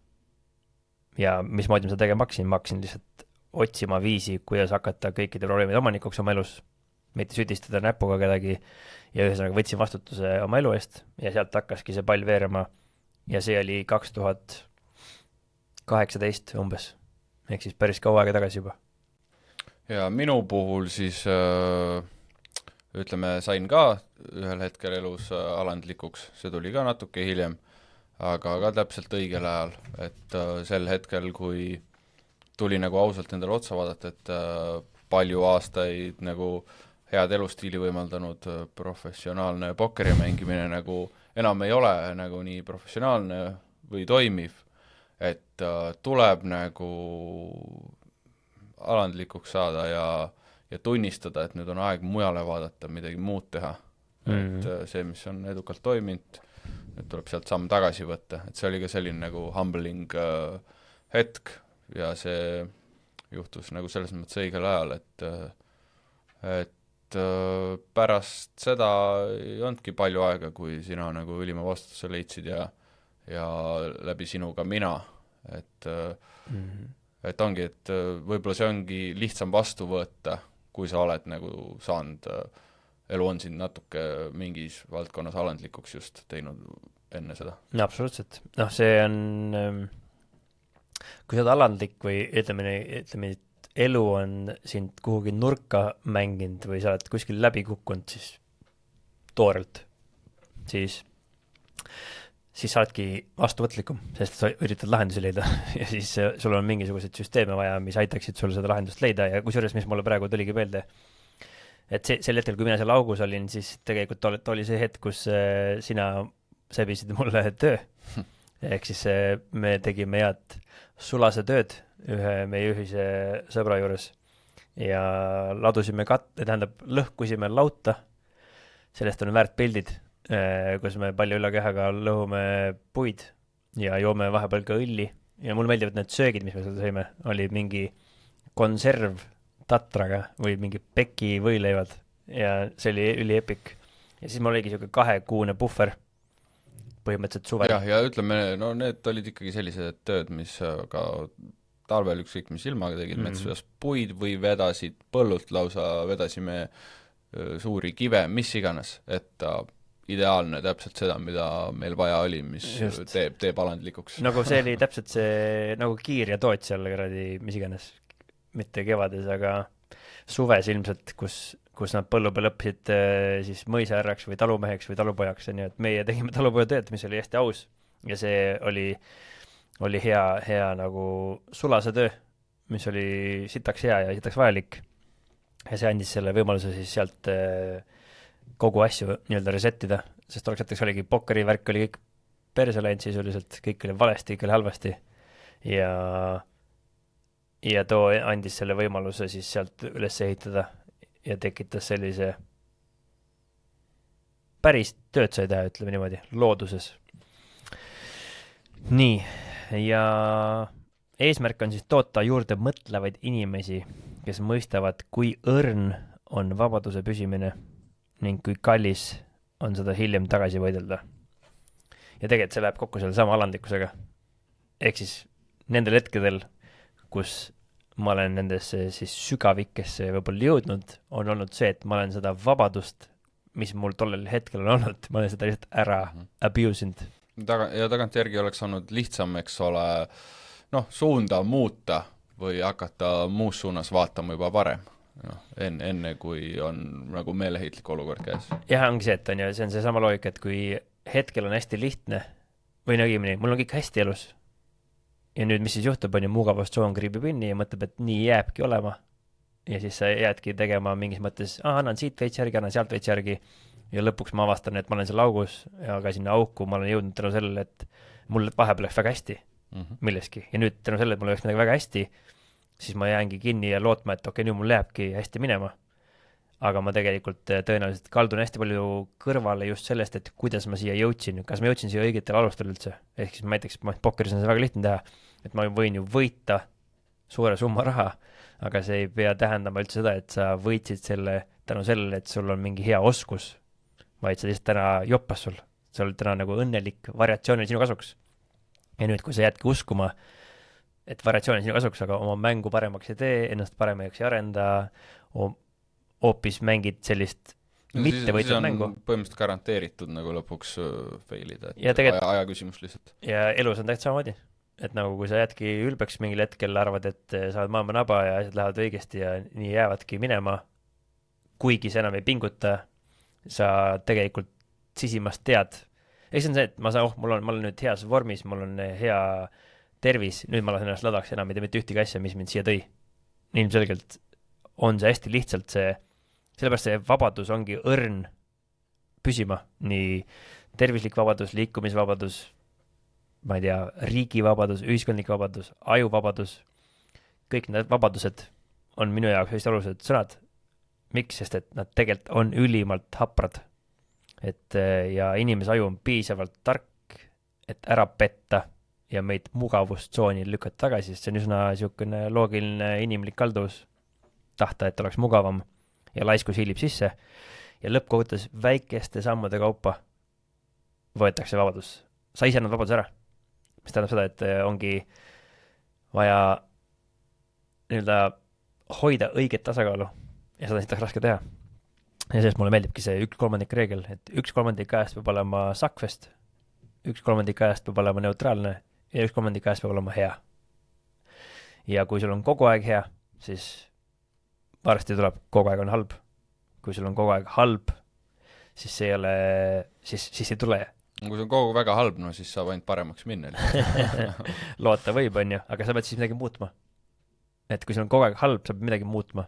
ja mismoodi ma seda tegema hakkasin, ma hakkasin lihtsalt otsima viisi, kuidas hakata kõikide probleemide omanikuks oma elus, mitte süüdistada näpuga kedagi ja ühesõnaga võtsin vastutuse oma elu eest ja sealt hakkaski see pall veerema ja see oli 2018 umbes, ehk siis päris kaua aega tagasi juba.
Ja minu puhul siis ütleme, sain ka ühel hetkel elus alandlikuks, see tuli ka natuke hiljem, aga ka täpselt õigel ajal, et sel hetkel, kui tuli nagu ausalt endale otsa vaadata, et palju aastaid nagu head elustiili võimaldanud professionaalne pokkeri mängimine nagu enam ei ole nagu nii professionaalne või toimiv, et tuleb nagu alandlikuks saada ja tunnistada, et nüüd on aeg mujale vaadata, midagi muud teha. Et see, mis on edukalt toiminud, nüüd tuleb sealt samm tagasi võtta, et see oli ka selline nagu humbling hetk, ja see juhtus nagu selles mõttes õigel ajal, et pärast seda ei olnudki palju aega, kui sina nagu ülima vastutuse leidsid ja läbi sinuga mina, et ongi, et võib-olla see ongi lihtsam vastu võtta, kui sa oled nagu saanud, elu on sind natuke mingis valdkonnas alandlikuks just teinud enne seda.
No absoluutselt, see on kui sa oled alandlik või ütleme, et elu on sind kuhugi nurka mänginud või sa oled kuskil läbi kukkunud siis toorelt, siis sa oledki vastuvõtlikum, sest sa üritad lahendusi leida ja siis sul on mingisuguseid süsteeme vaja, mis aitaksid sul seda lahendust leida ja kusjuures, mis mulle praegu tuligi meelde, et sel hetkel, kui mina seal augus olin, siis tegelikult oli see hetk, kus sina säbisid mulle töö. ehk siis me tegime head sulase tööd ühe meie ühise sõbra juures ja ladusime tähendab, lõhkusime lauta, sellest on väärt pildid, kus me palju üle kehaga lõhume puid ja joome vahepeal ka õlli ja mulle meeldivad need söögid, mis me seal sõime, oli mingi konserv tatraga või mingi peki võileivad ja see oli üliepik. Ja siis mul oligi siuke 2-kuune puhver põhimõtteliselt suvel.
ja ütleme, no need olid ikkagi sellised tööd, mis ka talvel ükskõik mis ilmaga tegid, metsujas puid või vedasid põllult lausa, vedasime suuri kive, mis iganes, et ideaalne täpselt seda, mida meil vaja oli, mis just teeb alandlikuks.
Nagu see oli täpselt see nagu kiir ja toots seal kuradi, mis iganes, mitte kevades, aga suves ilmselt, kus nad põllu peal õppisid siis mõisahärraks või talumeheks või talupojaks, nii et meie tegime talupojatööd, mis oli hästi aus ja see oli hea nagu sulase töö, mis oli sitaks hea ja sitaks vajalik ja see andis selle võimaluse siis sealt kogu asju nii-öelda resetida, sest oleks näiteks oligi pokkeri värk oli kõik perse läinud sisuliselt, kõik oli valesti, kõik oli halvasti ja too andis selle võimaluse siis sealt üles ehitada ja tekitas sellise päris tööd sai teha, ütleme niimoodi, looduses. Nii, ja eesmärk on siis toota juurde mõtlevaid inimesi, kes mõistavad, kui õrn on vabaduse püsimine ning kui kallis on seda hiljem tagasi võidelda. Ja tegelikult see läheb kokku selle sama alandlikkusega. Ehk siis nendel hetkedel, kus ma olen nendesse siis sügavikesse võib-olla jõudnud, on olnud see, et ma olen seda vabadust, mis mul tollel hetkel on olnud, ma olen seda lihtsalt ära abusinud.
Ja tagantjärgi oleks olnud lihtsam, eks ole, suunda muuta või hakata muus suunas vaatama juba varem, enne kui on nagu meeleheitlik olukord käes.
Jah, ongi see, et see on see sama loogika, et kui hetkel on hästi lihtne või õigemini, mul on kõik hästi elus ja nüüd, mis siis juhtub, on ju mugavustsoon kriibib inni ja mõtleb, et nii jääbki olema ja siis sa jäädki tegema mingis mõttes, annan siit veits järgi, annan sealt veits järgi ja lõpuks ma avastan, et ma olen seal augus ja ka sinna auku ma olen jõudnud tänu sellele, et mul vahepeal läks väga hästi milleski ja nüüd tänu sellele, et mul läks midagi väga hästi, siis ma jäängi kinni ja lootma, et okei, nüüd mul lähebki hästi minema. Aga ma tegelikult tõenäoliselt kaldun hästi palju kõrvale just sellest, et kuidas ma siia jõudsin, kas ma jõudsin siia õigetel alustel üldse. Ehk siis näiteks pokkeris on see väga lihtne teha, et ma võin ju võita suure summa raha, aga see ei pea tähendama üldse seda, et sa võitsid selle tänu sellele, et sul on mingi hea oskus, vaid sa lihtsalt täna joppas sul. Sa oled täna nagu õnnelik variatsioonil sinu kasuks. Ja nüüd, kui sa jäädki uskuma, et variatsioon on sinu kasuks, aga oma mängu paremaks ei tee, ennast paremaks ei arenda, hoopis mängid sellist mitte võitnud mängu.
Põhimõtteliselt garanteeritud nagu lõpuks failida,
et
aja küsimus lihtsalt.
Ja elus on täht samamoodi, et nagu kui sa jäädki ülbeks mingil hetkel, arvad, et sa oled maailma naba ja asjad lähevad õigesti ja nii jäävadki minema, kuigi sa enam ei pinguta, sa tegelikult sisimast tead. See on see, et ma olen nüüd heas vormis, mul on hea tervis, nüüd ma lasen ennast ladaks enam ei tee mitte ühtegi asja, mis mind siia tõi. Ilmselgelt on see hästi lihtsalt see, sellepärast see vabadus ongi õrn püsima, nii tervislik vabadus, liikumisvabadus, ma ei tea, riigivabadus, ühiskondlik vabadus, ajuvabadus, kõik need vabadused on minu jaoks hästi olulised sõnad. Miks? Sest et nad tegelikult on ülimalt haprad. Ja inimese aju on piisavalt tark, et ära petta ja meid mugavustsooni lükata tagasi, sest see on üsna niisugune loogiline inimlik kalduvus tahta, et oleks mugavam ja laiskus hiilib sisse ja lõppkohutes väikeste sammude kaupa võetakse vabadus. Sa ise annad vabadus ära. Mis tähendab seda, et ongi vaja nii-öelda hoida õiget tasakaalu ja seda on sitaks raske teha. Ja sellest mulle meeldibki see 1/3 reegel, et 1/3 ajast peab olema sakvest, 1/3 ajast peab olema neutraalne ja 1/3 ajast peab olema hea. Ja kui sul on kogu aeg hea, siis varsti tuleb kogu aeg on halb. Kui sul on kogu aeg halb, siis see ei ole, siis ei tule.
Kui see on kogu väga halb, no siis saab ainult paremaks minna.
Loota võib, on ju, aga sa pead siis midagi muutma. Et kui sul on kogu aeg halb, sa pead midagi muutma.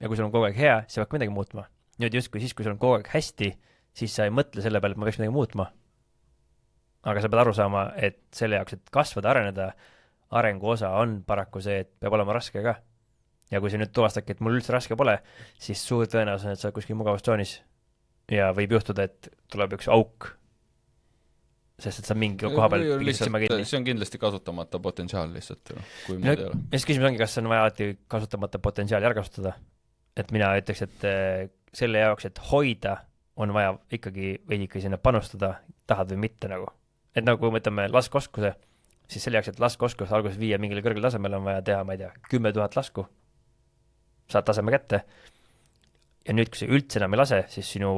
Ja kui sul on kogu aeg hea, siis sa pead midagi muutma. Nüüd just kui siis, kui sul on kogu aeg hästi, siis sa ei mõtle selle peale, et ma peaks midagi muutma. aga sa pead aru saama, et selle jaoks, et kasvada, areneda, arengu osa on paraku see, et peab olema raske ka. Ja kui sa nüüd tuvastadki, et mul üldse raske pole, siis suur tõenäosus, et sa oled kuskil mugavustsoonis ja võib juhtuda, et tuleb üks auk, sest et sa mingi koha peal
lihtsalt, see on kindlasti kasutamata potentsiaal lihtsalt, kui muud ei ole.
Ja siis küsimus ongi, kas on vaja alati kasutamata potentsiaali ära kasutada. Et mina ütleks, et selle jaoks, et hoida, on vaja ikkagi veidike sinna panustada, tahad või mitte nagu. Et nagu kui mõtleme laskeoskuse, siis selle jaoks, et laskeoskus alguses viia mingile kõrgele tasemele, on vaja teha, ma ei tea, 10 000 lasku. Saad taseme kätte. Ja nüüd, kui sa üldse enam ei lase, siis sinu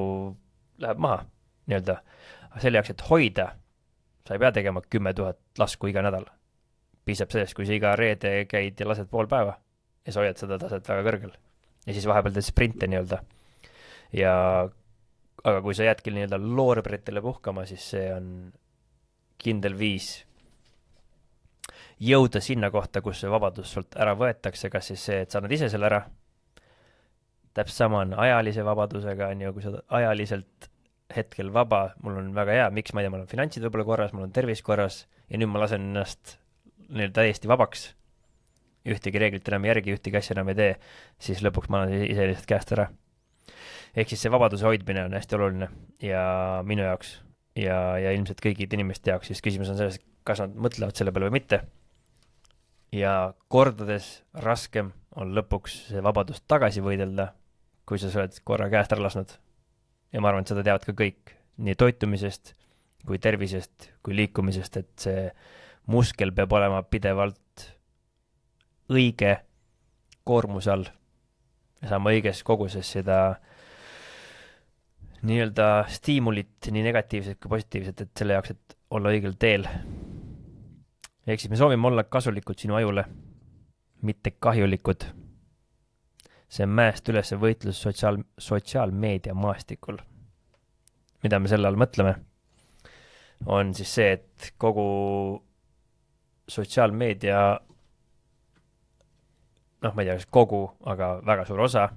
läheb maha. Nii-öelda. Selle jaoks, et hoida, sa ei pea tegema 10 000 lasku iga nädal. Piisab sellest, kui sa iga reede käid ja lased pool päeva ja sa hoiad seda taset väga kõrgel. Ja siis vahepeal teed sprinte nii-öelda. Aga kui sa jäädki nii-öelda loorberitele puhkama, siis see on kindel viis jõuda sinna kohta, kus see vabadus sult ära võetakse, kas siis see, et sa annad ise selle ära. Täpselt sama on ajalise vabadusega, kui sa ajaliselt hetkel vaba, mul on väga hea, miks ma ei tea, mul on finantsid võib-olla korras, mul on tervis korras ja nüüd ma lasen ennast nii-öelda täiesti vabaks. Ühtegi reeglit enam järgi, ühtegi asja enam ei tee, siis lõpuks ma annan ise lihtsalt käest ära. Ehk siis see vabaduse hoidmine on hästi oluline ja minu jaoks ja ilmselt kõigid inimeste jaoks, siis küsimus on selles, kas nad mõtlevad selle peale või mitte. Ja kordades raskem on lõpuks see vabadust tagasi võidelda, kui sa oled korra käest ära lasnud. Ja ma arvan, et seda teavad ka kõik, nii toitumisest, kui tervisest, kui liikumisest, et see muskel peab olema pidevalt õige koormuse all ja saama õiges koguses seda nii-öelda stiimulit, nii negatiivset kui positiivset, et selle jaoks, et olla õigel teel. Ehk siis me soovime olla kasulikud sinu ajule, mitte kahjulikud. See on mäest üles võitlus sotsiaalmeedia maastikul. Mida me selle all mõtleme, on siis see, et kogu sotsiaalmeedia, ma ei tea, kogu, aga väga suur osa,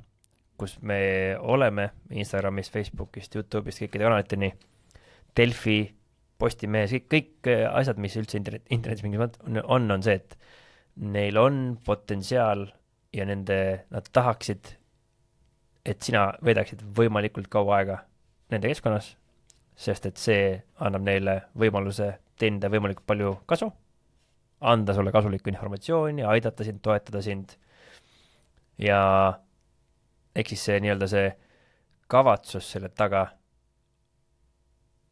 kus me oleme Instagramist, Facebookist, YouTube'ist, kõikide kanaliteni, Delfi, Postimehes, kõik asjad, mis üldse internetis mingi on see, et neil on potentsiaal ja nad tahaksid, et sina veedaksid võimalikult kaua aega nende keskkonnas, sest et see annab neile võimaluse teenida võimalikult palju kasu, anda sulle kasulikku informatsiooni, aidata sind, toetada sind ja ehk siis see nii-öelda see kavatsus selle taga,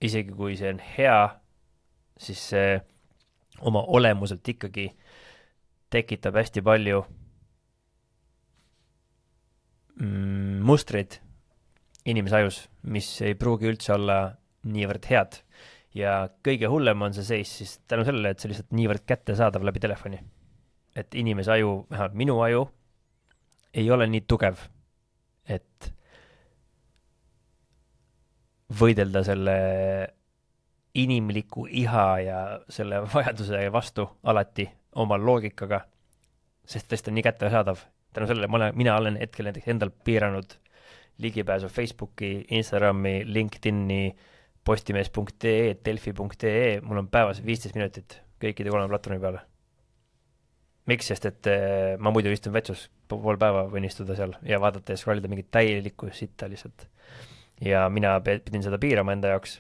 isegi kui see on hea, siis see oma olemuselt ikkagi tekitab hästi palju mustreid inimese ajus, mis ei pruugi üldse olla niivõrd head. Ja kõige hullem on see seis siis tänu sellele, et see lihtsalt niivõrd kättesaadav läbi telefoni. Et inimese aju, vähemalt minu aju, ei ole nii tugev, et võidelda selle inimliku iha ja selle vajaduse vastu alati oma loogikaga, sest tõesti on nii kättesaadav. Tänu sellele mina olen hetkel näiteks endal piiranud ligipääsu Facebooki, Instagrami, LinkedIni, postimees.ee, delfi.ee, mul on päevas 15 minutit kõikide 3 platvormi peale. Miks? Sest et ma muidu istun vetsus pool päeva võin istuda seal ja vaadata ja scrollida mingit täielikku sitta lihtsalt. Ja mina pidin seda piirama enda jaoks.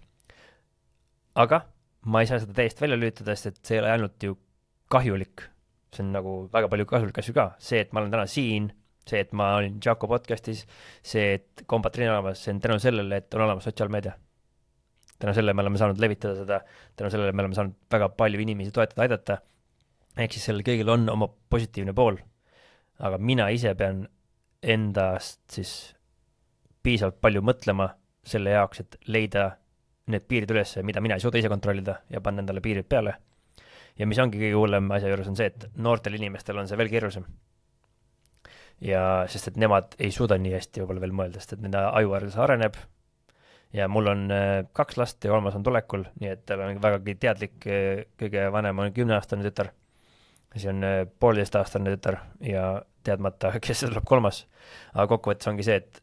Aga ma ei saa seda täiesti välja lüütada, sest et see ei ole ainult ju kahjulik. See on nagu väga palju kasulik asju ka. See, et ma olen täna siin, see, et ma olin Jaako podcastis, see, et Kombatrin olemas, see on tänu sellele, et on olemas sotsiaalmeedia. Tänu sellele me oleme saanud levitada seda, tänu sellele me oleme saanud väga palju inimesi toetada, aidata. Ehk siis sellel kõigil on oma positiivne pool. Aga mina ise pean endast siis piisavalt palju mõtlema selle jaoks, et leida need piirid üles, mida mina ei suuda ise kontrollida ja panna endale piirid peale. Ja mis ongi kõige hullem asja juures on see, et noortel inimestel on see veel keerusem. Ja sest, et nemad ei suuda nii hästi võib-olla veel mõelda, sest et nende ajuarvus areneb. Ja mul on 2 last ja 3 on tulekul, nii et tal on vägagi teadlik, kõige vanem on 10-aastane tütar. See on 1,5-aastane tütar ja teadmata, kes see tuleb 3. Aga kokkuvõttes ongi see, et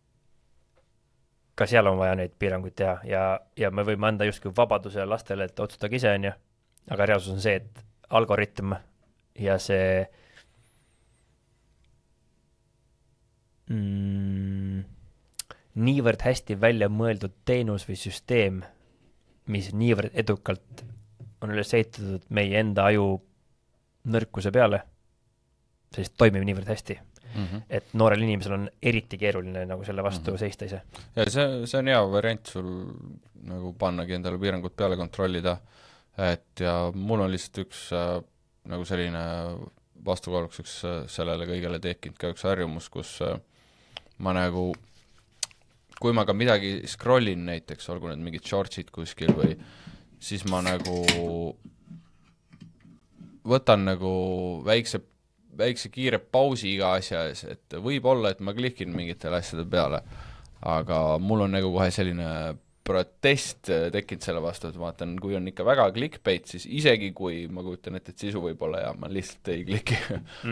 ka seal on vaja neid piiranguid teha ja me võime anda justkui vabaduse lastele, et otsustage ise, on ju, aga reaalsus on see, et algoritm ja see niivõrd hästi välja mõeldud teenus või süsteem, mis niivõrd edukalt on üles ehitatud meie enda aju nõrkuse peale, sest toimib niivõrd hästi, et noorel inimesel on eriti keeruline nagu selle vastu seista ise.
Ja see on hea variant sul nagu pannagi endale piirangud peale kontrollida, et ja mul on lihtsalt üks nagu selline vastukaaluks üks sellele kõigele tekkinud ka üks harjumus, kus ma nagu, kui ma ka midagi scrollin näiteks, olgu need mingid shortsid kuskil või siis ma nagu võtan nagu väikse kiire pausi iga asja ees, et võib olla, et ma klikin mingitele asjade peale, aga mul on nagu kohe selline protest tekkinud selle vastu, et vaatan, kui on ikka väga clickbait, siis isegi kui ma kujutan ette, et sisu võib olla ja ma lihtsalt ei kliki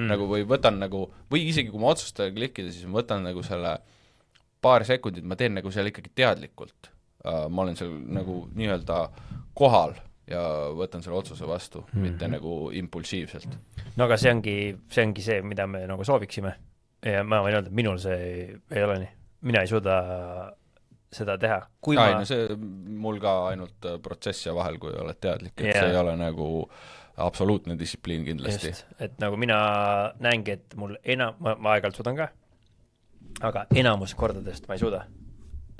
nagu või võtan nagu, või isegi kui ma otsustan klikkida, siis ma võtan nagu selle paar sekundit, ma teen nagu seal ikkagi teadlikult. Ma olen seal nagu nii-öelda kohal ja võtan selle otsuse vastu, mitte nagu impulsiivselt.
No aga see ongi see, mida me nagu sooviksime. Ja ma võin öelda, et minul see ei ole nii. Mina ei suuda seda teha.
No see mul ka ainult protsess ja vahel, kui oled teadlik, et see ei ole nagu absoluutne distsipliin kindlasti.
Just, et nagu mina näengi, et mul ma aeg-ajalt suudan ka, aga enamus kordadest ma ei suuda.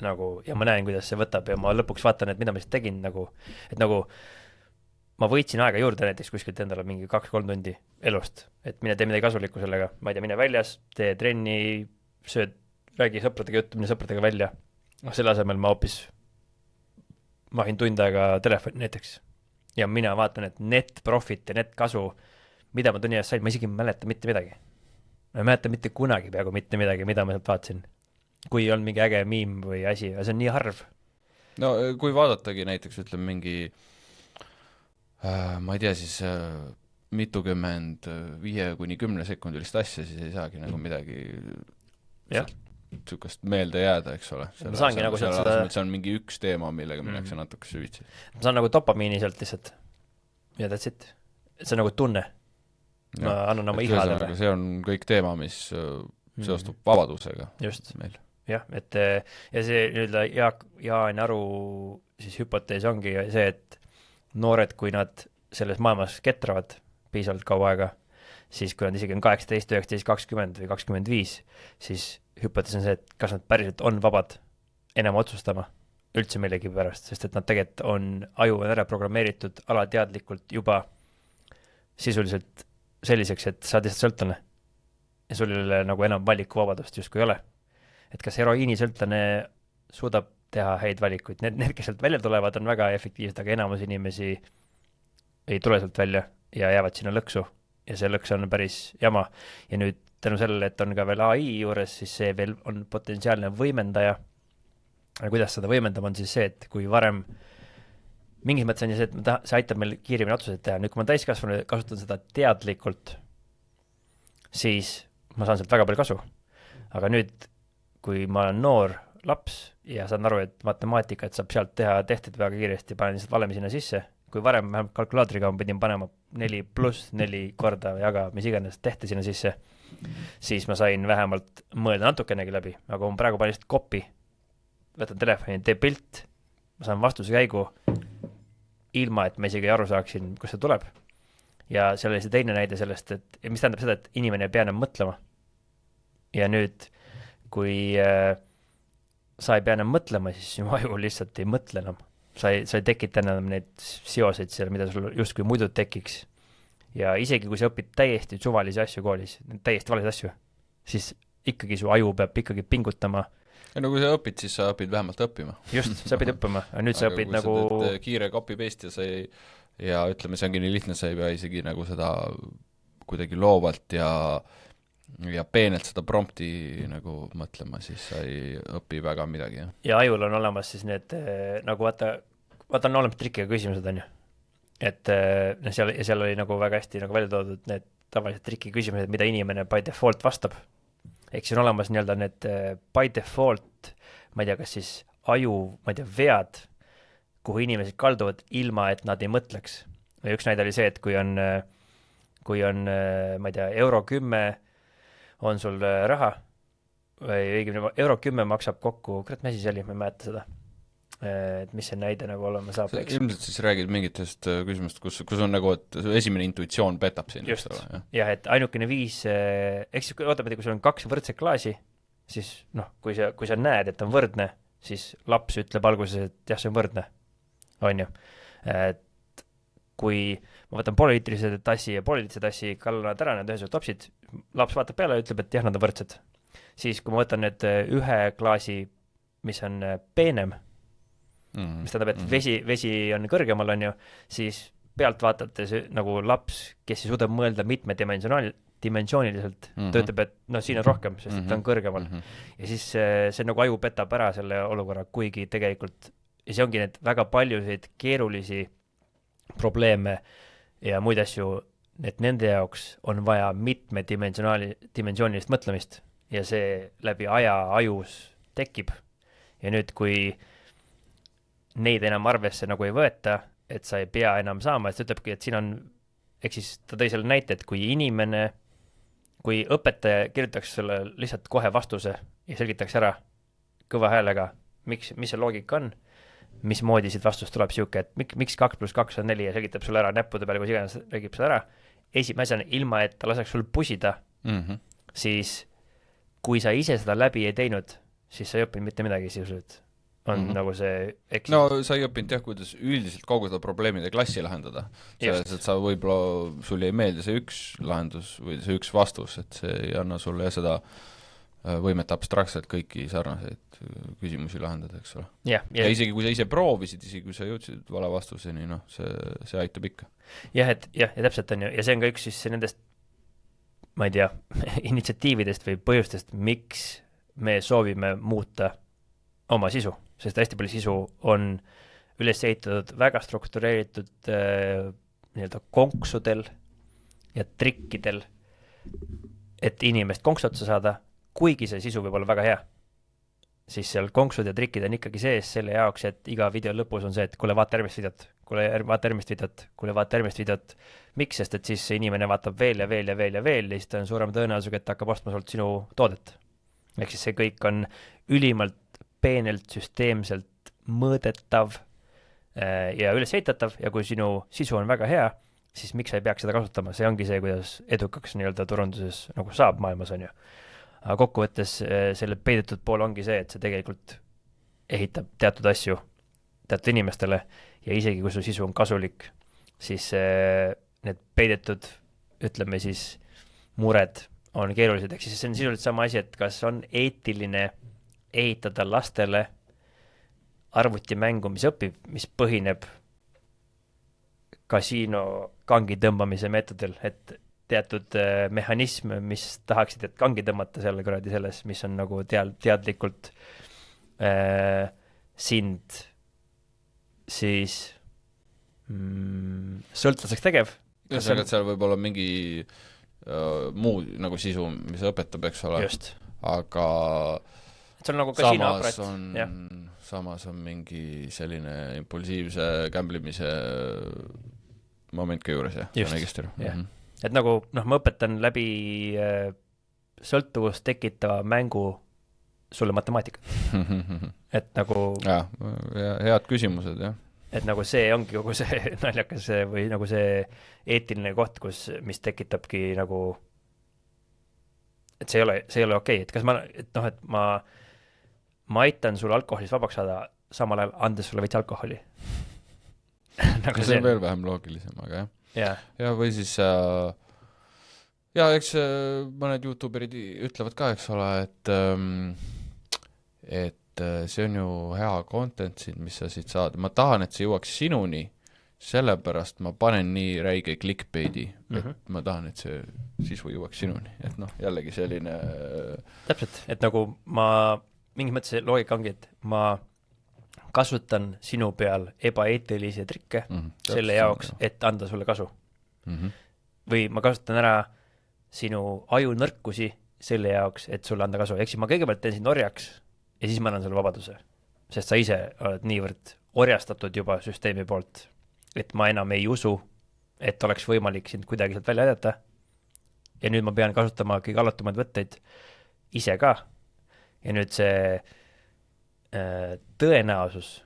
Nagu, ja ma näen, kuidas see võtab ja ma lõpuks vaatan, et mida ma siis tegin nagu, et nagu ma võitsin aega juurde näiteks kuskilt endale mingi 2-3 tundi elust, et mine tee midagi kasulikku sellega, ma ei tea, mine väljas, tee trenni, sööd, räägi sõpradega juttu, mine sõpradega välja. Selle asemel ma hoopis mahin tund aega telefoni näiteks ja mina vaatan, et net profit ja net kasu, mida ma tunni eest sain, ma isegi ei mäleta mitte midagi. Ma ei mäleta mitte kunagi peaaegu mitte midagi, mida ma sealt vaatasin. Kui on mingi äge miim või asi, aga see on nii harv.
No kui vaadatagi näiteks, ütleme mingi ma ei tea siis mitukümmend 5-10 sekundilist asja, siis ei saagi nagu midagi sükast meelde jääda, eks ole. See on mingi üks teema, millega minnakse natuke süvitsi.
Ma saan nagu dopamiini sealt lihtsalt ja that's it. See on nagu tunne. Ma annan oma ihadele.
See on kõik teema, mis seostub vabadusega.
Just.
Meil.
Jah, et ja see nii-öelda Jaan Aru siis hüpotees ongi see, et noored, kui nad selles maailmas ketravad piisavalt kaua aega, siis kui nad isegi on 18, 19, 20 või 25, siis hüpotees on see, et kas nad päriselt on vabad enam otsustama üldse millegi pärast, sest et nad tegelikult aju on ära programmeeritud alateadlikult juba sisuliselt selliseks, et sa oled lihtsalt sõltlane ja sul ei ole nagu enam valikuvabadust justkui ei ole. Et kas heroiinisõltlane suudab teha häid valikuid. Need, kes sealt välja tulevad, on väga efektiivsed, aga enamus inimesi ei tule sealt välja ja jäävad sinna lõksu. Ja see lõks on päris jama. Ja nüüd tänu sellele, et on ka veel AI juures, siis see veel on potentsiaalne võimendaja. Ja kuidas seda võimendama on siis see, et kui varem mingis mõttes on see, et see aitab meil kiiremini otsuseid teha. Nüüd, kui ma täiskasvanu kasutan seda teadlikult, siis ma saan sealt väga palju kasu. Aga nüüd kui ma olen noor laps ja saan aru, et matemaatikat saab sealt teha tehted väga kiiresti, panen lihtsalt valemi sinna sisse. Kui varem vähemalt kalkulaatoriga pidin panema 4 + 4 korda jaga, mis iganes tehte sinna sisse, siis ma sain vähemalt mõelda natukenegi läbi. Aga ma praegu panen lihtsalt kopi, võtan telefoni, tee pilt, ma saan vastuse käigu, ilma et ma isegi aru saaksin, kus see tuleb. Ja seal oli see teine näide sellest, et mis tähendab seda, et inimene ei pea enam mõtlema. Ja nüüd kui sa ei pea enam mõtlema, siis sinu aju lihtsalt ei mõtle enam. Sa ei tekita enam neid seoseid seal, mida sul justkui muidu tekiks. Ja isegi kui sa õpid täiesti suvalisi asju koolis, täiesti valisi asju, siis ikkagi su aju peab ikkagi pingutama.
Ja no kui sa õpid, siis sa õpid vähemalt õppima.
Just, sa õpid õppima. Ja nüüd sa õpid nagu...
Sa kiire copy-paste ja ütleme, see ongi nii lihtne, sa ei pea isegi nagu seda kuidagi loovalt ja peenelt seda prompti nagu mõtlema, siis sa ei õpi väga midagi.
Ja ajul on olemas siis need, nagu vaata on olemas trikiga küsimused, on ju. Et seal oli nagu väga hästi nagu välja toodud need tavalised triki küsimused, mida inimene by default vastab. Ehk siis on olemas nii-öelda need by default, ma ei tea, kas siis aju, ma ei tea, vead, kuhu inimesed kalduvad ilma, et nad ei mõtleks. Ja üks näide oli see, et kui on, ma ei tea, euro 10 on sul raha, või õigemini euro 10 maksab kokku, kurat, mis asi see oli, ma ei mäleta seda. Et mis see näide nagu olema saab, eks.
Ilmselt siis räägid mingitest küsimust, kus on nagu, et esimene intuitsioon petab sind.
Just, jah, et ainukene viis, eks ootame, kui sul on 2 võrdset klaasi, siis noh, kui sa näed, et on võrdne, siis laps ütleb alguses, et jah, see on võrdne, on ju. Et kui ma võtan pooleliitrise tassi ja pooleliitrise tassi, kallan nad ära, need ühesugused topsid, laps vaatab peale ja ütleb, et jah, nad on võrdsed. Siis, kui ma võtan need ühe klaasi, mis on peenem, mis tähendab, et vesi on kõrgemal, on ju, siis pealt vaadates nagu laps, kes ei suuda mõelda dimensiooniliselt, ta ütleb, et no siin on rohkem, sest ta on kõrgemal. Ja siis see nagu aju petab ära selle olukorra, kuigi tegelikult, ja see ongi need väga paljusid keerulisi probleeme ja muid asju, et nende jaoks on vaja dimensioonilist mõtlemist ja see läbi aja ajus tekib. Ja nüüd, kui neid enam arvesse nagu ei võeta, et sa ei pea enam saama, et see ütlebki, et siin on, ehk siis ta tõi selle näite, et kui õpetaja kirjutaks sulle lihtsalt kohe vastuse ja selgitaks ära kõva häälega, mis see loogika on, mismoodi siit vastust tuleb siuke, et miks 2 + 2 on 4 ja selgitab sulle ära näppude peale, kui iganes räägib seda ära, esimesena ilma, et ta laseks sul pusida, siis kui sa ise seda läbi ei teinud, siis sa ei õppinud mitte midagi sisuliselt. On nagu see
eksis. No sa ei õppinud jah, kuidas üldiselt kogu seda probleemide klassi lahendada. Selles, et sa võib-olla, sul ei meeldi see üks lahendus või see üks vastus, et see ei anna sulle seda võimet abstraktselt kõiki sarnaseid küsimusi lahendada, eks ole. Ja isegi kui sa ise proovisid, isegi kui sa jõudsid vale vastuseni, noh, see aitab ikka.
Ja täpselt on ju, ja see on ka üks siis nendest, ma ei tea, initsiatiividest või põhjustest, miks me soovime muuta oma sisu, sest hästi palju sisu on üles ehitatud väga struktureeritud nii-öelda konksudel ja trikkidel, et inimest konksu otsa saada, kuigi see sisu võib olla väga hea. Siis seal konksud ja trikid on ikkagi sees selle jaoks, et iga video lõpus on see, et kuule vaata järgmist videot. Miks? Sest et siis see inimene vaatab veel ja siis ta on suurem tõenäosusega, et ta hakkab ostma sult sinu toodet. Ehk siis see kõik on ülimalt peenelt, süsteemselt mõõdetav ja üles ehitatav ja kui sinu sisu on väga hea, siis miks sa ei peaks seda kasutama? See ongi see, kuidas edukaks nii-öelda turunduses nagu saab maailmas, on ju. Aga kokkuvõttes selle peidetud pool ongi see, et see tegelikult ehitab teatud asju teatud inimestele ja isegi kui su sisu on kasulik, siis need peidetud, ütleme siis, mured on keerulised. Ehk siis see on sisuliselt sama asi, et kas on eetiline ehitada lastele arvutimängu, mis põhineb kasiino kangi tõmbamise meetodil, et teatud mehhanism, mis tahaksid, et kangi tõmmata selle kuradi selles, mis on nagu teadlikult sind siis sõltlaseks tegev.
Ühesõnaga, et seal võib olla mingi muu nagu sisu, mis õpetab, eks ole.
Just.
Aga
see on nagu kasiinoaparaat.
Samas on mingi selline impulsiivse gamblemise moment ka juures, jah?
Just, jah. Et nagu, ma õpetan läbi sõltuvust tekitava mängu sulle matemaatikat. Et nagu...
Ja, head küsimused, jah.
Et nagu see ongi kogu see naljakas või nagu see eetiline koht, mis tekitabki nagu, et see ei ole okei. Et kas et ma aitan sul alkoholist vabaks saada, samal ajal andes sulle veits alkoholi.
Nagu see on veel vähem loogilisem, aga jah. Ja või siis eks mõned youtuberid ütlevad ka, eks ole, et see on ju hea content siin, mis sa siit saad. Ma tahan, et see jõuaks sinuni, sellepärast ma panen nii räige clickbaiti, et ma tahan, et see sisu jõuaks sinuni. Et jällegi selline...
Täpselt, et nagu mingis mõttes loogika ongi, et ma kasutan sinu peal ebaeetilisi trikke selle jaoks, et anda sulle kasu. Või ma kasutan ära sinu aju nõrkusi selle jaoks, et sulle anda kasu. Ehk siis ma kõigepealt teen sind orjaks ja siis ma annan sulle vabaduse. sest sa ise oled niivõrd orjastatud juba süsteemi poolt, et ma enam ei usu, et oleks võimalik sind kuidagi sealt välja aidata. Ja nüüd ma pean kasutama kõige alatumaid võtteid ise ka. Ja nüüd see tõenäosus,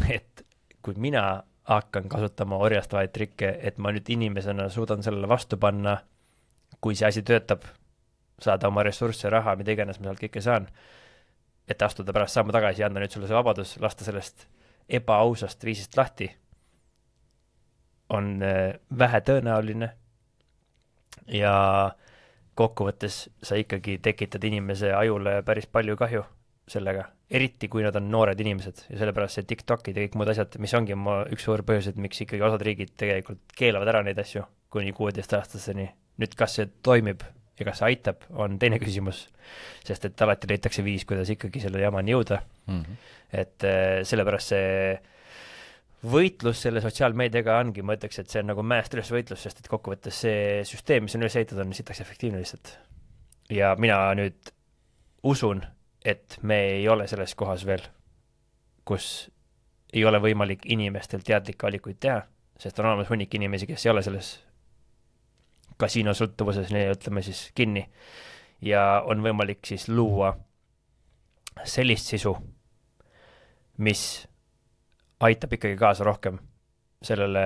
et kui mina hakkan kasutama orjastavaid trikke, et ma nüüd inimesena suudan sellele vastu panna, kui see asi töötab, saada oma ressursse, raha, mida iganes ma sealt kõike saan, et astuda pärast saama tagasi ja anda nüüd sulle see vabadus, lasta sellest ebaausast viisist lahti, on vähe tõenäoline ja kokkuvõttes sa ikkagi tekitad inimese ajule päris palju kahju sellega, eriti kui nad on noored inimesed ja sellepärast see TikTokid ja kõik muud asjad, mis ongi üks suur põhjus, et miks ikkagi osad riigid tegelikult keelavad ära neid asju kuni 16-aastaseni. Nüüd kas see toimib ja kas see aitab, on teine küsimus, sest et alati leitakse viis, kuidas ikkagi selle jamani jõuda. Et sellepärast see võitlus selle sotsiaalmeediaga ongi, ma ütleks, et see on nagu mäest üles võitlus, sest et kokkuvõttes see süsteem, mis on üles ehitatud, on sitaks efektiivne lihtsalt. Ja mina nüüd usun, et me ei ole selles kohas veel, kus ei ole võimalik inimestel teadlikke valikuid teha, sest on olemas hunnik inimesi, kes ei ole selles kasiinosõltuvuses, ütleme siis kinni, ja on võimalik siis luua sellist sisu, mis aitab ikkagi kaasa rohkem sellele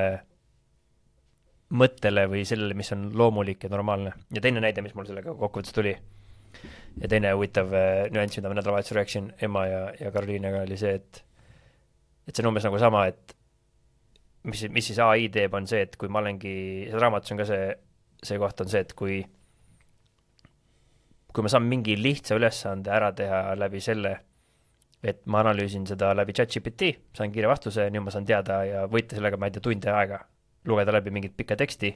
mõttele või sellele, mis on loomulik ja normaalne. Ja teine näide, mis mul sellega kokkuvõttes tuli, ja teine huvitav nüanss, mida ma nädalavahetusel rääkisin Emma ja Karoliinaga, oli see, et see on umbes nagu sama, et mis siis AI teeb, on see, et kui ma olengi, see raamatus on ka see koht on see, et kui ma saan mingi lihtsa ülesande ära teha läbi selle, et ma analüüsin seda läbi ChatGPT, saan kiire vastuse, nüüd ma saan teada ja võita sellega, ma ei tea, tunde aega lugeda läbi mingit pikka teksti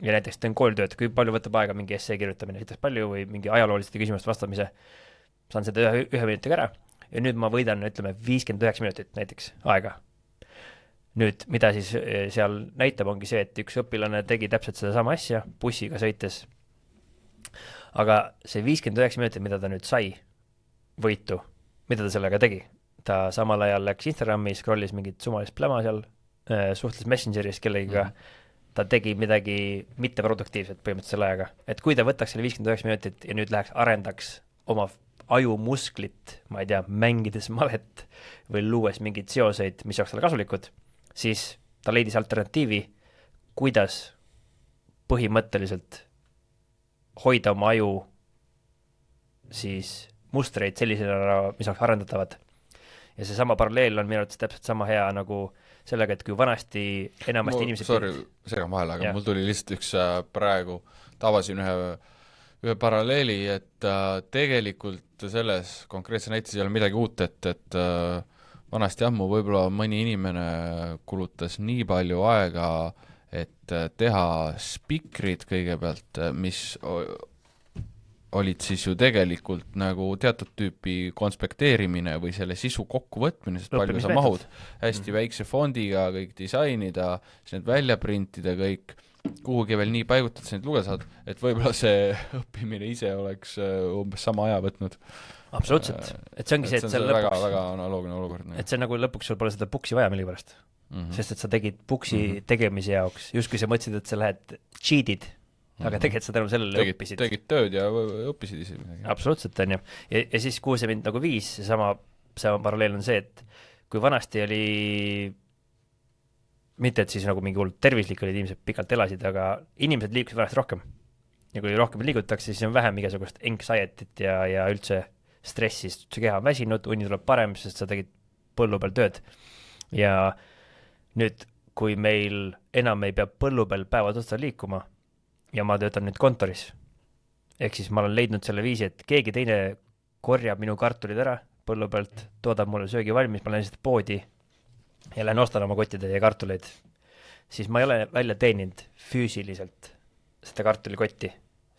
ja näiteks teen kooltööd, kui palju võtab aega mingi essee kirjutamine, näiteks palju või mingi ajalooliste küsimuste vastamise, saan seda ühe minutiga ära ja nüüd ma võidan, ütleme, 59 minutit näiteks aega. Nüüd, mida siis seal näitab, ongi see, et üks õpilane tegi täpselt seda sama asja bussiga sõites, aga see 59 minutit, mida ta nüüd sai võitu, mida ta sellega tegi? Ta samal ajal läks Instagrami, scrollis mingit sumalist pläma seal, suhtles Messengeris kellegiga, ta tegi midagi mitteproduktiivset põhimõtteliselt selle ajaga. Et kui ta võtaks selle 59 minutit ja nüüd läheks arendaks oma ajumusklit, ma ei tea, mängides malet või luues mingeid seoseid, mis oleks talle kasulikud, siis ta leidis alternatiivi, kuidas põhimõtteliselt hoida oma aju siis mustreid sellisena, mis oleks arendatavad. Ja see sama paralleel on minu arvates täpselt sama hea nagu sellega, et kui vanasti enamasti inimesed...
Sorry, segan vahele, aga mul tuli lihtsalt üks praegu, tabasin ühe paralleeli, et tegelikult selles konkreetse näites ei ole midagi uut, et vanasti ammu võib-olla mõni inimene kulutas nii palju aega, et teha spikrid kõigepealt, mis olid siis ju tegelikult nagu teatud tüüpi konspekteerimine või selle sisu kokkuvõtmine, sest palju sa mahud hästi väikse fondiga kõik disainida, siis need välja printida kõik, kuhugi veel nii paigutada, sa neid luge saad, et võib-olla see õppimine ise oleks umbes sama aja võtnud.
Absoluutselt, et see ongi see, et see
lõpuks... Väga analoogne olukord.
Et see nagu lõpuks sul pole seda buksi vaja millipärast, sest et sa tegid buksi tegemise jaoks, just kui sa mõtlesid, et sa lähed cheatid, aga tegelikult sa tänu sellele õppisid.
Tegid tööd ja õppisid ise midagi.
Absoluutselt, on ju. Ja siis, kuhu see mind nagu viis, see sama paralleel on see, et kui vanasti oli, mitte et siis nagu mingi hull tervislik olid, inimesed pikalt elasid, aga inimesed liikusid vanasti rohkem. Ja kui rohkem liigutakse, siis on vähem igasugust anxiety't ja üldse stressist, see keha on väsinud, unni tuleb parem, sest sa tegid põllu peal tööd. Ja nüüd, kui meil enam ei pea põllu peal päevad otsa liikuma, ja ma töötan nüüd kontoris. Ehk siis ma olen leidnud selle viisi, et keegi teine korjab minu kartulid ära põllu pealt, toodab mulle söögi valmis, ma lähen lihtsalt poodi ja lähen ostan oma kottide ja kartuleid. Siis ma ei ole välja teeninud füüsiliselt seda kartulikotti,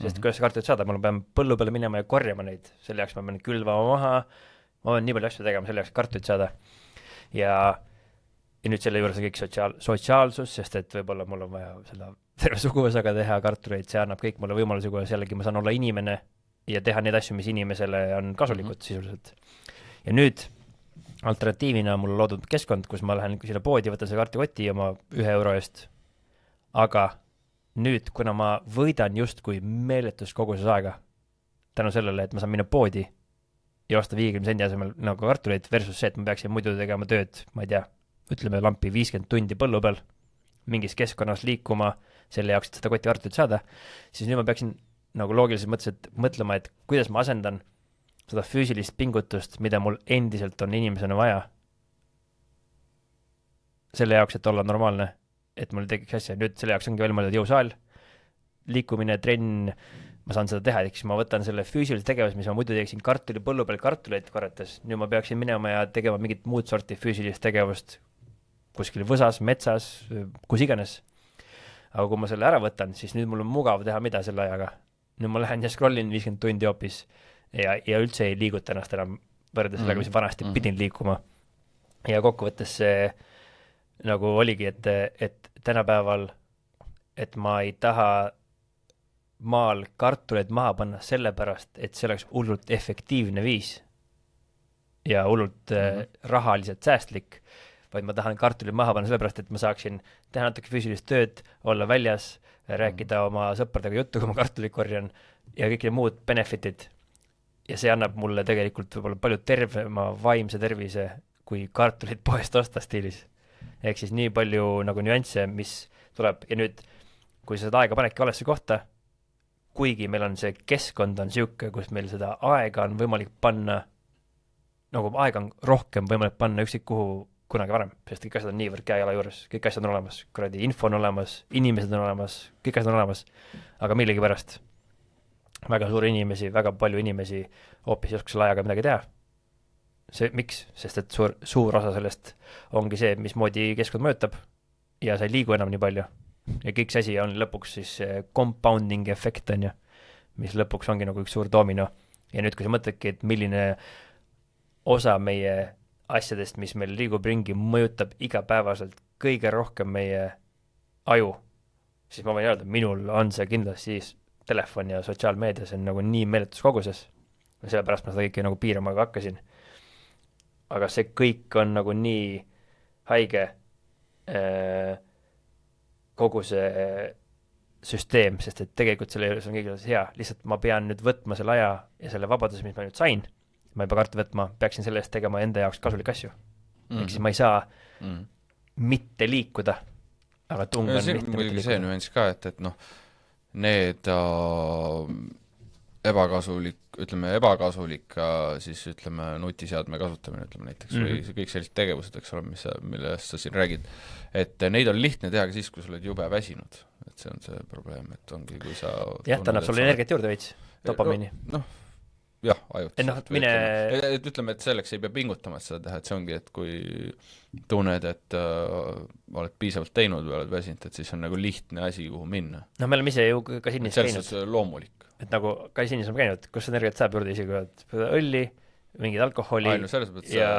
sest kuidas see kartulit saada, ma pean põllu peale minema ja korjama neid. Selle jaoks ma pean külvama maha, ma pean nii palju asju tegema selle jaoks kartulit saada. Ja nüüd selle juures on kõik sotsiaalsus, sest et võib-olla mul on vaja seda terve suguvõsaga teha kartuleid, see annab kõik mulle võimalusi, kuidas jällegi ma saan olla inimene ja teha neid asju, mis inimesele on kasulikud sisuliselt. Ja nüüd alternatiivina on mul loodud keskkond, kus ma lähen sinna poodi, võtan selle kartukoti oma 1 euro eest, aga nüüd, kuna ma võidan justkui meeletus koguses aega tänu sellele, et ma saan minna poodi ja osta 50 sendi asemel nagu kartuleid versus see, et ma peaksin muidu tegema tööd, ma ei tea, ütleme lampi 50 tundi põllu peal, mingis keskkonnas liikuma selle jaoks, et seda kotti kartulit saada, siis nüüd ma peaksin nagu loogiliselt mõttes, et mõtlema, et kuidas ma asendan seda füüsilist pingutust, mida mul endiselt on inimesena vaja selle jaoks, et olla normaalne, et mul tekiks asja. Nüüd selle jaoks ongi veel mõeldud jõusaal, liikumine, trenn, ma saan seda teha, eks ma võtan selle füüsilise tegevus, mis ma muidu teeksin kartuli põllu peal kartuleid korrates, nüüd ma peaksin minema ja tegema mingit muud sorti füüsilist tegevust kuskil võsas, metsas, kus iganes. Aga kui ma selle ära võtan, siis nüüd mul on mugav teha mida selle ajaga. Nüüd ma lähen ja scrollin 50 tundi hoopis ja üldse ei liiguta ennast enam võrreldes sellega, mis vanasti pidin liikuma. Ja kokkuvõttes see nagu oligi, et tänapäeval, et ma ei taha maal kartuleid maha panna sellepärast, et see oleks hullult efektiivne viis ja hullult rahaliselt säästlik, vaid ma tahan kartulid maha panna sellepärast, et ma saaksin teha natuke füüsilist tööd, olla väljas, rääkida oma sõpradega juttu, kui ma kartulit korjan ja kõik need muud benefitid. Ja see annab mulle tegelikult võib-olla palju tervema vaimse tervise, kui kartulit poest osta stiilis. Ehk siis nii palju nagu nüansse, mis tuleb. Ja nüüd, kui seda aega panedki valesse kohta, kuigi meil on see keskkond on siuke, kus meil seda aega on võimalik panna, nagu aega on rohkem võimalik panna üksik kuhu kunagi varem, sest kõik asjad on niivõrd käe-jala juures, kõik asjad on olemas, kuradi info on olemas, inimesed on olemas, kõik asjad on olemas, aga millegipärast väga suuri inimesi, väga palju inimesi hoopis ei oska selle ajaga midagi teha. See, miks? Sest et suur osa sellest ongi see, mismoodi keskkond mõjutab ja sa ei liigu enam nii palju. Ja kõik see asi on lõpuks siis compounding efekt on ju, mis lõpuks ongi nagu üks suur domino. Ja nüüd, kui sa mõtledki, et milline osa meie asjadest, mis meil liigub ringi, mõjutab igapäevaselt kõige rohkem meie aju, siis ma võin öelda, minul on see kindlasti siis telefon ja sotsiaalmeedias on nagu nii meeletus koguses. Ja sellepärast ma seda kõike nagu piirama ka hakkasin. Aga see kõik on nagu nii haige kogu see süsteem, sest et tegelikult selle juures on kõigil hea. Lihtsalt ma pean nüüd võtma selle aja ja selle vabaduse, mis ma nüüd sain, ma ei pea kartu võtma, peaksin selle eest tegema enda jaoks kasulik asju. Ehk siis ma ei saa mitte liikuda, aga tungan
mitte liikuda. See nüanss ka, et noh, need ebakasulik siis ütleme nutiseadme kasutamine, ütleme näiteks, või kõik sellised tegevused, eks ole, millest sa siin räägid, et neid on lihtne teha ka siis, kui sa oled jube väsinud, et see on see probleem, et ongi, kui sa
jah, ta annab sulle energiat juurde veits, dopamiini.
Jah, ajutiselt.
Ütleme,
et selleks ei pea pingutama, et seda teha, et see ongi, et kui tunned, et oled piisavalt teinud või oled väsinud, et siis on nagu lihtne asi, kuhu minna.
No me oleme ise ju kasiinis käinud.
See on loomulik.
Et nagu kasiinis on käinud, kus energiat saab juurde isegi, et õlli, mingid alkoholi
selles mõttes
ja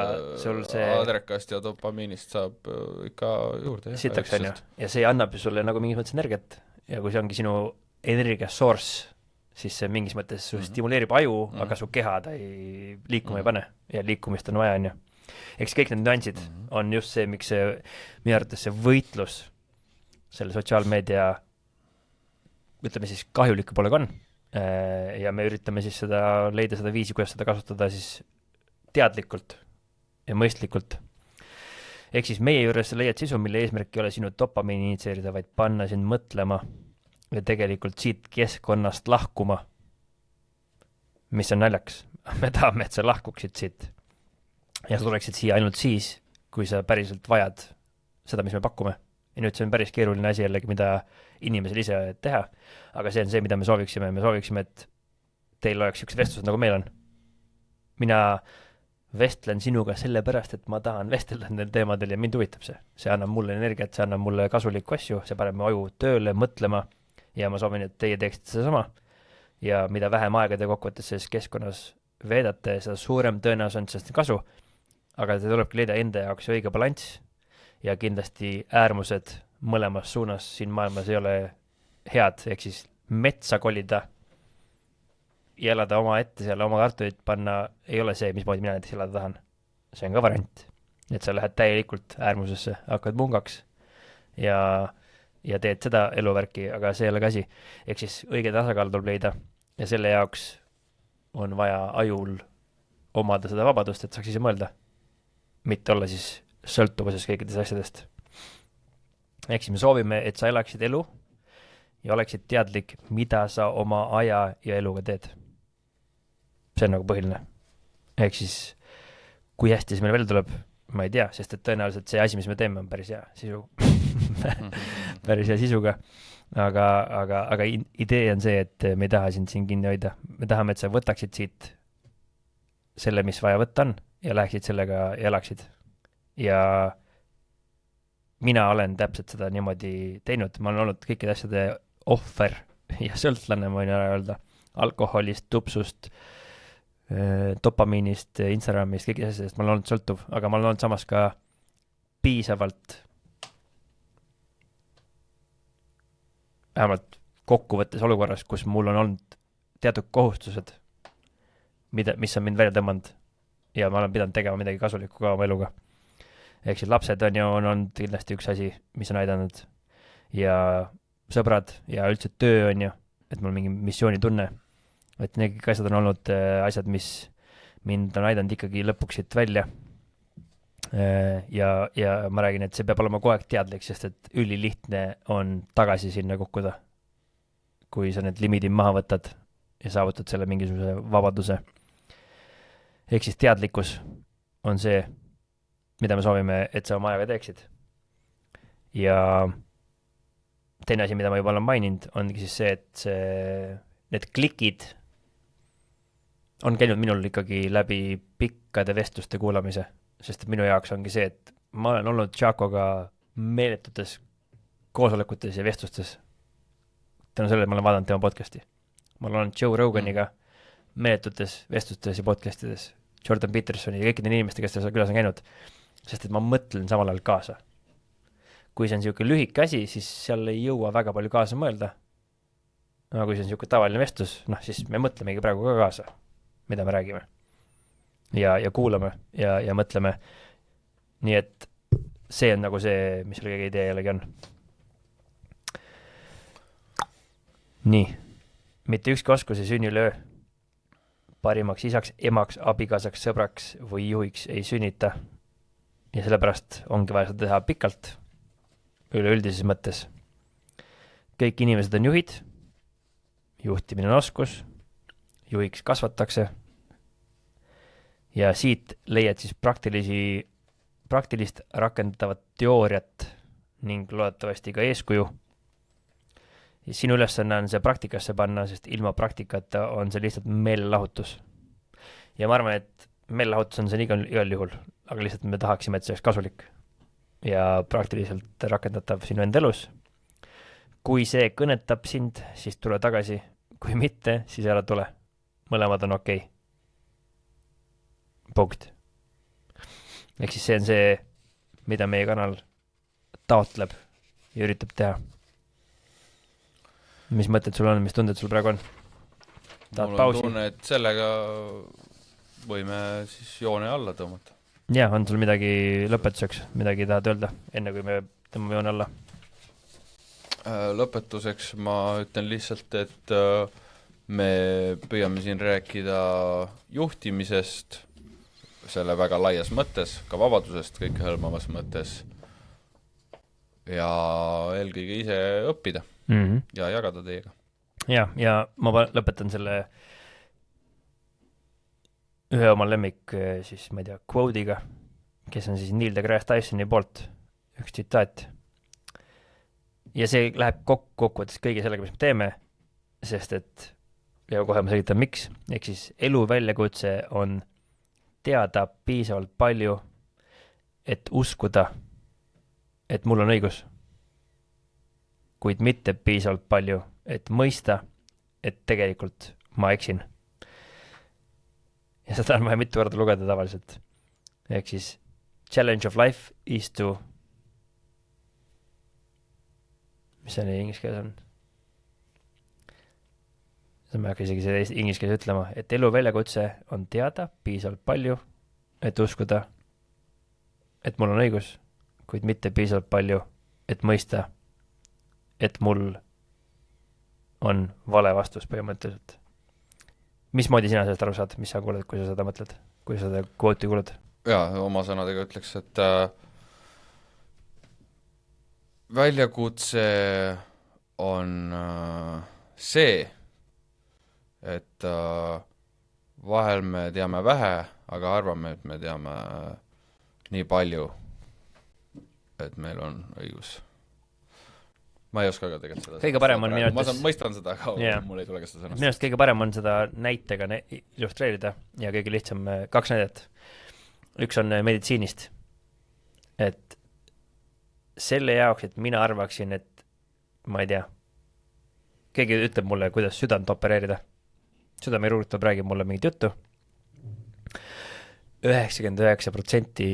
sul see
adrekast ja dopamiinist saab ikka juurde.
Sitaks on ju. Ja see annab ju sulle nagu mingis mõttes energiat ja kui see ongi sinu energia source, siis see mingis mõttes stimuleerib aju, aga su keha ta ei liikuma ei pane ja liikumist on vaja, on ju. Eks kõik need nüansid on just see, miks see minu arvates see võitlus selle sotsiaalmeedia ütleme siis kahjuliku poolega on ja me üritame siis seda leida seda viisi, kuidas seda kasutada siis teadlikult ja mõistlikult. Ehk siis meie juures leiad sisu, mille eesmärk ei ole sinu dopamiini initseerida, vaid panna sind mõtlema ja tegelikult siit keskkonnast lahkuma, mis on naljaks. Me tahame, et sa lahkuksid siit ja sa tuleksid siia ainult siis, kui sa päriselt vajad seda, mis me pakume. Ja nüüd see on päris keeruline asi jällegi, mida inimesel ise teha, aga see on see, mida me sooviksime. Me sooviksime, et teil oleks üks vestlus, nagu meil on. Mina vestlen sinuga sellepärast, et ma tahan vestelda nendel teemadel ja mind huvitab see. See annab mulle energiat, see annab mulle kasulikku asju, see paneb mu aju tööle, mõtlema ja ma soovin, et teie teeksite seda sama. Ja mida vähem aega te kokkuvõttes selles keskkonnas veedate, seda suurem tõenäosus on sellest kasu, aga te tulebki leida enda jaoks õige balanss ja kindlasti äärmused mõlemas suunas siin maailmas ei ole head, ehk siis metsa kolida ja elada oma ette seal, oma kartulit panna, ei ole see, mismoodi mina näiteks elada tahan. see on ka variant. Et sa lähed täielikult äärmusesse, hakkad mungaks ja teed seda eluvärki, aga see ei ole ka asi. Ehk siis õige tasakaal tuleb leida ja selle jaoks on vaja ajul omada seda vabadust, et saaks ise mõelda. Mitte olla siis sõltuvuses kõikidest asjadest. Ehk siis me soovime, et sa elaksid elu ja oleksid teadlik, mida sa oma aja ja eluga teed. See on nagu põhiline. Ehk siis, kui hästi see meil välja tuleb, ma ei tea, sest et tõenäoliselt see asi, mis me teeme, on päris hea sisu. Päris hea sisuga. Aga idee on see, et me ei taha sind siin kinni hoida. Me tahame, et sa võtaksid siit selle, mis vaja võtta on ja läheksid sellega ja elaksid. Ja mina olen täpselt seda niimoodi teinud. Ma olen olnud kõikide asjade ohver ja sõltlane, ma võin ära öelda. Alkoholist, tupsust, dopamiinist, Instagramist, kõikide asjadest. Ma olen olnud sõltuv, aga ma olen olnud samas ka piisavalt vähemalt kokkuvõttes olukorras, kus mul on olnud teatud kohustused, mis on mind välja tõmmanud ja ma olen pidanud tegema midagi kasulikku ka oma eluga. Ehk siis lapsed on olnud kindlasti üks asi, mis on aidanud ja sõbrad ja üldse töö on ju, et mul mingi missioonitunne, et need asjad on olnud asjad, mis mind on aidanud ikkagi lõpuks siit välja. Ja ma räägin, et see peab olema kogu aeg teadlik, sest et ülilihtne on tagasi sinna kukkuda, kui sa need limidid maha võtad ja saavutad selle mingisuguse vabaduse. Ehk siis teadlikkus on see, mida me soovime, et sa oma ajaga teeksid. Ja teine asi, mida ma juba olen maininud, ongi siis see, et need klikid on käinud minul ikkagi läbi pikkade vestluste kuulamise. Sest et minu jaoks ongi see, et ma olen olnud Chacoga meeletutes koosolekutes ja vestlustes. Tänu sellele ma olen vaadanud tema podcasti. Ma olen olnud Joe Roganiga meeletutes vestlustes ja podcastides, Jordan Petersoni ja kõikide inimeste, kes ta külas on käinud, sest et ma mõtlen samal ajal kaasa. Kui see on niisugune lühike asi, siis seal ei jõua väga palju kaasa mõelda. Aga kui see on niisugune tavaline vestlus, siis me mõtlemegi praegu ka kaasa, mida me räägime. Ja kuulame ja mõtleme. Nii et see on nagu see, mis selle kõige idee jällegi on. Nii. Mitte ükski oskus ei sünni löö. Parimaks isaks, emaks, abikaasaks, sõbraks või juhiks ei sünnita. Ja sellepärast ongi vaja seda teha pikalt, üleüldises mõttes. Kõik inimesed on juhid. Juhtimine on oskus. Juhiks kasvatakse. Ja siit leiad siis praktilist rakendatavat teooriat ning loodetavasti ka eeskuju. Ja sinu ülesanne on see praktikasse panna, sest ilma praktikata on see lihtsalt meelelahutus. Ja ma arvan, et meelelahutus on see igal juhul, aga lihtsalt me tahaksime, et see oleks kasulik ja praktiliselt rakendatav sinu enda elus. Kui see kõnetab sind, siis tule tagasi. Kui mitte, siis ära tule. Mõlemad on okei. Punkt. Ehk siis see on see, mida meie kanal taotleb ja üritab teha. Mis mõtted sul on, mis tunded sul praegu on? Tahad pausi?
Mul on tunne, et sellega võime siis joone alla tõmmata.
Jah, on sul midagi lõpetuseks, midagi tahad öelda, enne kui me tõmbame joone alla?
Lõpetuseks ma ütlen lihtsalt, et me püüame siin rääkida juhtimisest, selle väga laias mõttes, ka vabadusest kõike hõlmavas mõttes ja eelkõige ise õppida ja jagada teiega.
Ja ma lõpetan selle ühe oma lemmik siis, ma ei tea, quote'iga, kes on siis Neil deGrasse Tysoni poolt üks tsitaat. Ja see läheb kokkuvõttes kõige sellega, mis me teeme, sest et, ja kohe ma selgitan miks, ehk siis elu väljakutse on teada piisavalt palju, et uskuda, et mul on õigus, kuid mitte piisavalt palju, et mõista, et tegelikult ma eksin. Ja seda on vaja mitu korda lugeda tavaliselt. Ehk siis challenge of life is to, mis see inglise keeles on? Seda ma ei hakka isegi seda inglise keeles ütlema, et elu väljakutse on teada piisavalt palju, et uskuda, et mul on õigus, kuid mitte piisavalt palju, et mõista, et mul on vale vastus põhimõtteliselt. Mismoodi sina sellest aru saad, mis sa kuuled, kui sa seda mõtled, kui sa seda kvooti kuuled?
jaa, oma sõnadega ütleks, et väljakutse on see, et vahel me teame vähe, aga arvame, et me teame nii palju, et meil on õigus. Ma ei oska ka tegelikult seda.
Kõige parem on minu arvates...
Ma mõistan seda, aga mul ei tule ka seda sõnast.
Minu arvates kõige parem on seda näitega illustreerida ja kõige lihtsam 2 näidet. Üks on meditsiinist. Et selle jaoks, et mina arvaksin, et ma ei tea, keegi ütleb mulle, kuidas südant opereerida. Südameruutab räägib mulle mingit juttu. 99%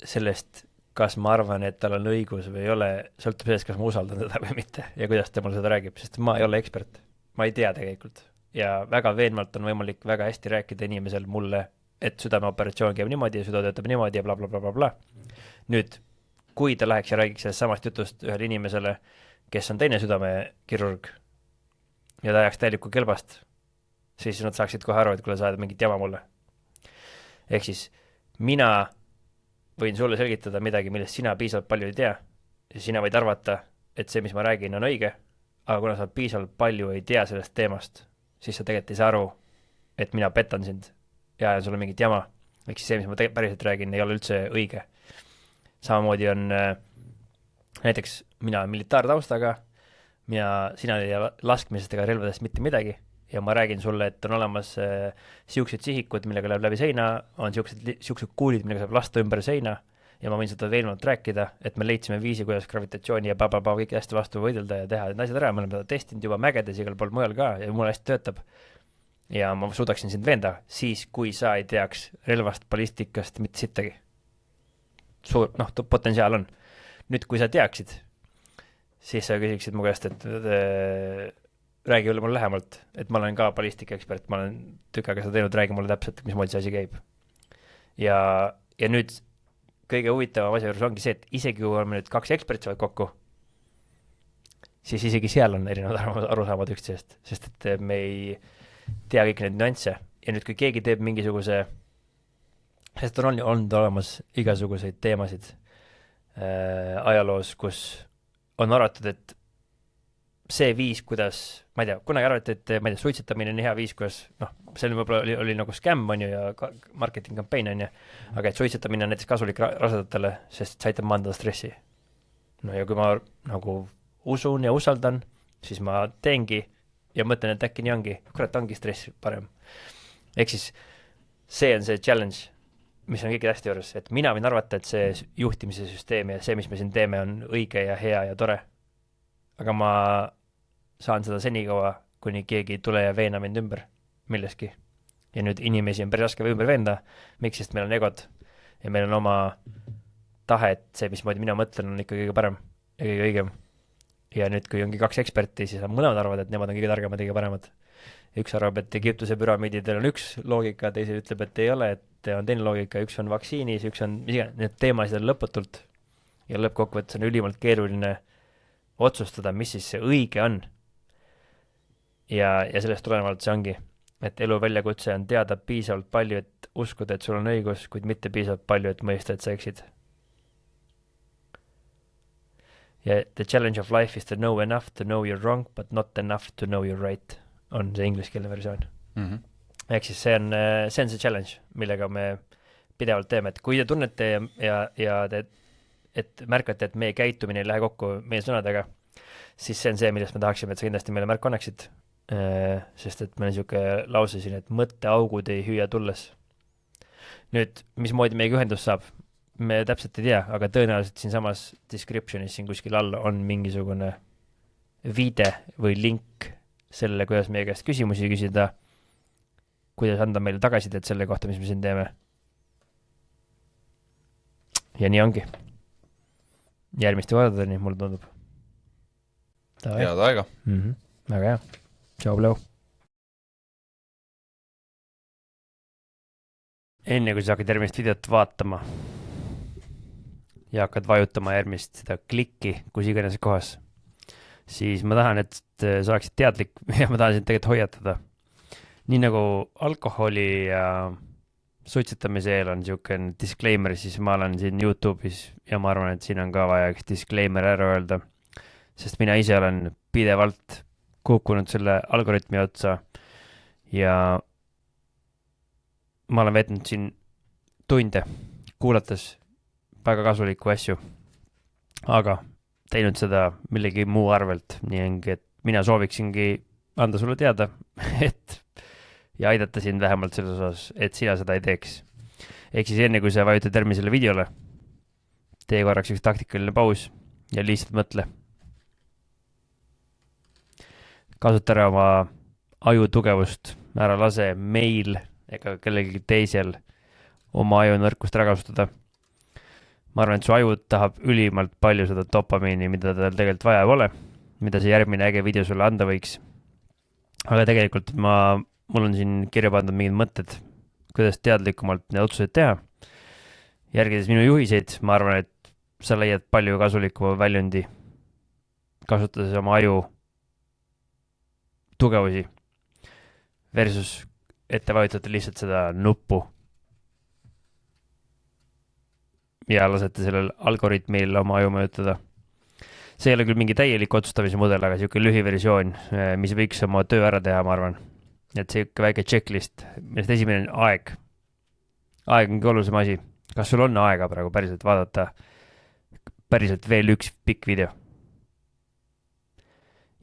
sellest, kas ma arvan, et tal on õigus või ei ole, sõltub sellest, kas ma usaldan teda või mitte ja kuidas ta mulle seda räägib, sest ma ei ole ekspert. Ma ei tea tegelikult. Ja väga veenvalt on võimalik väga hästi rääkida inimesel mulle, et südameoperatsioon käib niimoodi ja süda töötab niimoodi ja bla, bla, bla, bla, bla. Nüüd, kui ta läheks ja räägiks sellest samast jutust ühele inimesele, kes on teine südamekirurg ja ta ajaks täielikku kelbast, siis nad saaksid kohe aru, et kuule saada mingit jama mulle. Ehk siis mina võin sulle selgitada midagi, millest sina piisavalt palju ei tea, ja sina võid arvata, et see, mis ma räägin, on õige, aga kuna sa piisavalt palju ei tea sellest teemast, siis sa tegelikult ei saa aru, et mina petan sind ja ajan sulle mingit jama. Ehk siis see, mis ma päriselt räägin, ei ole üldse õige. Samamoodi on näiteks mina militaartaustaga, sina ei tea laskmisest ega relvadest mitte midagi, ja ma räägin sulle, et on olemas siuksed sihikud, millega läheb läbi seina, on siuksed kuulid, millega saab lasta ümber seina, ja ma võin seda veenvalt rääkida, et me leidsime viisi, kuidas gravitatsiooni ja kõik hästi vastu võidelda ja teha need asjad ära, me oleme seda testinud juba mägedes igal pool mujal ka ja mul hästi töötab. Ja ma suudaksin sind veenda, siis kui sa ei teaks relvast, ballistikast, mitte sittagi. Suur, potentsiaal on. Nüüd, kui sa teaksid, siis sa küsiksid mu käest, et räägi mulle lähemalt, et ma olen ka balistikaekspert, ma olen tükkaga seda teinud, räägi mulle täpselt, mismoodi see asi käib. Ja nüüd kõige huvitavam asja juures ongi see, et isegi kui me nüüd 2 eksperti saavad kokku, siis isegi seal on erinevad arusaamad üksteisest, sest et me ei tea kõik neid nüansse. Ja nüüd, kui keegi teeb mingisuguse, sest on olnud olemas igasuguseid teemasid ajaloos, kus on arvatud, et see viis, kuidas, ma ei tea, kunagi arvati, et ma ei tea, suitsetamine on hea viis, kuidas, see võib-olla oli nagu skämm, on ju, ja marketing campaign, on ju, aga et suitsetamine on näiteks kasulik rasedatele, sest see aitab maandada stressi. No ja kui ma nagu usun ja usaldan, siis ma teengi ja mõtlen, et äkki nii ongi, kurat ongi stress parem. Ehk siis see on see challenge, mis on kõige hästi juures, et mina võin arvata, et see juhtimise süsteem ja see, mis me siin teeme, on õige ja hea ja tore. Aga ma saan seda senikaua, kuni keegi ei tule ja veena mind ümber milleski. Ja nüüd inimesi on päris raske ümber veenda, miks, sest meil on egod ja meil on oma tahe, et see, mismoodi mina mõtlen, on ikka kõige parem ja kõige õigem. Ja nüüd, kui ongi 2 eksperti, siis mõlemad arvavad, et nemad on kõige targemad, kõige paremad. Üks arvab, et Egiptuse püramiididel on üks loogika, teise ütleb, et ei ole, et on teine loogika, üks on vaktsiinis, üks on, need teemasid on lõputult ja lõppkokkuvõttes on ülimalt keeruline otsustada, mis siis see õige on. Ja sellest tulenevalt see ongi, et elu väljakutse on teada piisavalt palju, et uskuda, et sul on õigus, kuid mitte piisavalt palju, et mõista, et sa eksid. Ja the challenge of life is to know enough to know you're wrong, but not enough to know you're right, on see ingliskeelne versioon. Ehk siis see on see challenge, millega me pidevalt teeme, et kui te tunnete ja te et märkate, et meie käitumine ei lähe kokku meie sõnadega, siis see on see, millest me tahaksime, et sa kindlasti meile märku annaksid. Sest et meil on niisugune lause siin, et mõtteaugud ei hüüa tulles. Nüüd, mismoodi meiega ühendus saab? Me täpselt ei tea, aga tõenäoliselt siin samas descriptionis siin kuskil all on mingisugune viide või link sellele, kuidas meie käest küsimusi küsida, kuidas anda meile tagasisidet selle kohta, mis me siin teeme. Ja nii ongi. Järgmiste kordadeni, mulle tundub.
Head aega.
Väga hea. Tšau, Bleu. Enne kui sa hakkad järgmist videot vaatama, ja hakkad vajutama järgmist seda klikki kus iganes kohas, siis ma tahan, et sa oleksid teadlik ja ma tahan sind tegelikult hoiatada. Nii nagu alkoholi ja suitsetamise eel on niisugune disclaimer, siis ma olen siin YouTube'is ja ma arvan, et siin on ka vaja üks disclaimer ära öelda, sest mina ise olen pidevalt kukkunud selle algoritmi otsa ja ma olen veetnud siin tunde kuulates väga kasulikku asju, aga teinud seda millegi muu arvelt, nii ongi, et mina sooviksingi anda sulle teada, et ja aidata sind vähemalt selles osas, et sina seda ei teeks. Ehk siis enne, kui sa vajutad järgmisele videole, tee korraks üks taktikaline paus ja lihtsalt mõtle. Kasuta ära oma aju tugevust, ära lase meil ega kellelgi teisel oma aju nõrkust ära kasutada. Ma arvan, et su aju tahab ülimalt palju seda dopamiini, mida tal tegelikult vaja pole, mida see järgmine äge video sulle anda võiks. Aga tegelikult mul on siin kirja pandud mingid mõtted, kuidas teadlikumalt need otsused teha. Järgides minu juhiseid, ma arvan, et sa leiad palju kasulikuma väljundi, kasutades oma aju tugevusi versus ette vajutate lihtsalt seda nuppu ja lasete sellel algoritmil oma aju mõjutada. See ei ole küll mingi täielik otsustamise mudel, aga niisugune lühiversioon, mis võiks oma töö ära teha, ma arvan. Et see väike checklist, millest esimene on aeg. Aeg ongi olulisem asi. Kas sul on aega praegu päriselt vaadata päriselt veel üks pikk video?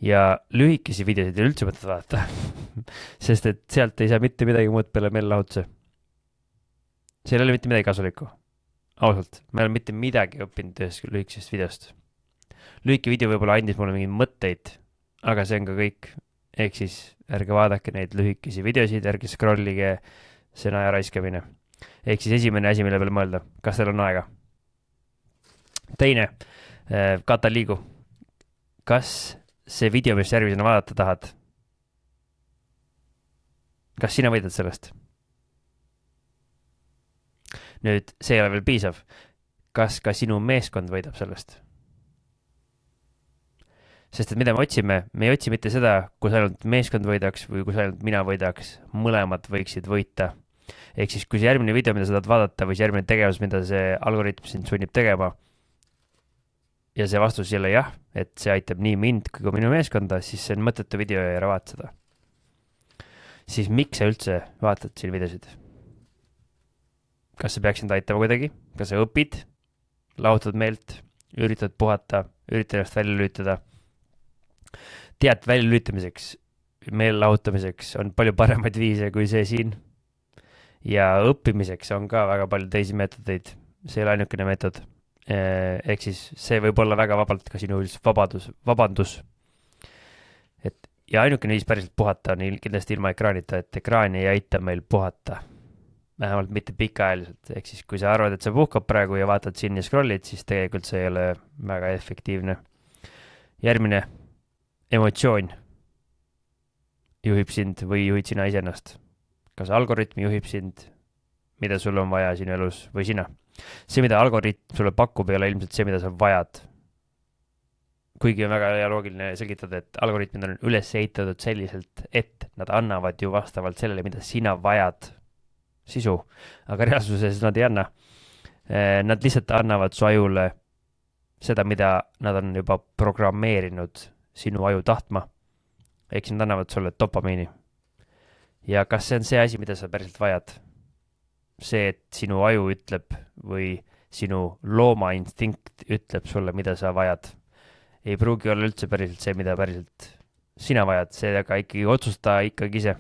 Ja lühikesi videosid üldse mõtled vaadata, sest et sealt ei saa mitte midagi muud peale meelelahutuse. Seal ei ole mitte midagi kasulikku. Ausalt, ma ei ole mitte midagi õppinud ühest lühikesest videost. Lühike video võib-olla andis mulle mingeid mõtteid, aga see on ka kõik. Ehk siis ärge vaadake neid lühikesi videosid, ärge scrollige, see on aja raiskamine. Ehk siis esimene asi, mille peale mõelda, kas teil on aega. Teine, Kata liigu. Kas see video, mis järgmisena vaadata tahad, kas sina võidad sellest? Nüüd, see ei ole veel piisav. Kas ka sinu meeskond võidab sellest? Sest et mida me otsime? Me ei otsi mitte seda, kus ainult meeskond võidaks või kus ainult mina võidaks. Mõlemad võiksid võita. Ehk siis, kui see järgmine video, mida sa tahad vaadata või see järgmine tegevus, mida see algoritm sind sunnib tegema ja see vastus jälle jah, et see aitab nii mind kui ka minu meeskonda, siis see on mõttetu video ja ära vaata seda. Siis miks sa üldse vaatad siin videosid? Kas sa peaks sind aitama kuidagi? Kas sa õpid? Lahutad meelt? Üritad puhata? Üritad ennast välja lülitada? Tead, välja lülitamiseks, meele lahutamiseks on palju paremaid viise kui see siin. Ja õppimiseks on ka väga palju teisi meetodeid. See ei ole ainukene meetod. Ehk siis see võib olla väga vabalt ka sinu vabandus. Ja ainukene viis päriselt puhata on kindlasti ilma ekraanita, et ekraan ei aita meil puhata. Vähemalt mitte pikaajaliselt. Ehk siis kui sa arvad, et sa puhkab praegu ja vaatad siin ja scrollid, siis tegelikult see ei ole väga efektiivne. Järgmine, emotsioon juhib sind või juhid sina iseennast. Kas algoritm juhib sind, mida sul on vaja sinu elus või sina? See, mida algoritm sulle pakub, ei ole ilmselt see, mida sa vajad. Kuigi on väga loogiline selgitada, et algoritmid on üles ehitatud selliselt, et nad annavad ju vastavalt sellele, mida sina vajad sisu, aga reaalsuses nad ei anna. Nad lihtsalt annavad su ajule seda, mida nad on juba programmeerinud sinu aju tahtma. Ehk nad annavad sulle dopamiini. Ja kas see on see asi, mida sa päriselt vajad? See, et sinu aju ütleb või sinu looma instinkt ütleb sulle, mida sa vajad. Ei pruugi olla üldse päriselt see, mida päriselt sina vajad, see aga ikkagi otsusta ikkagi ise.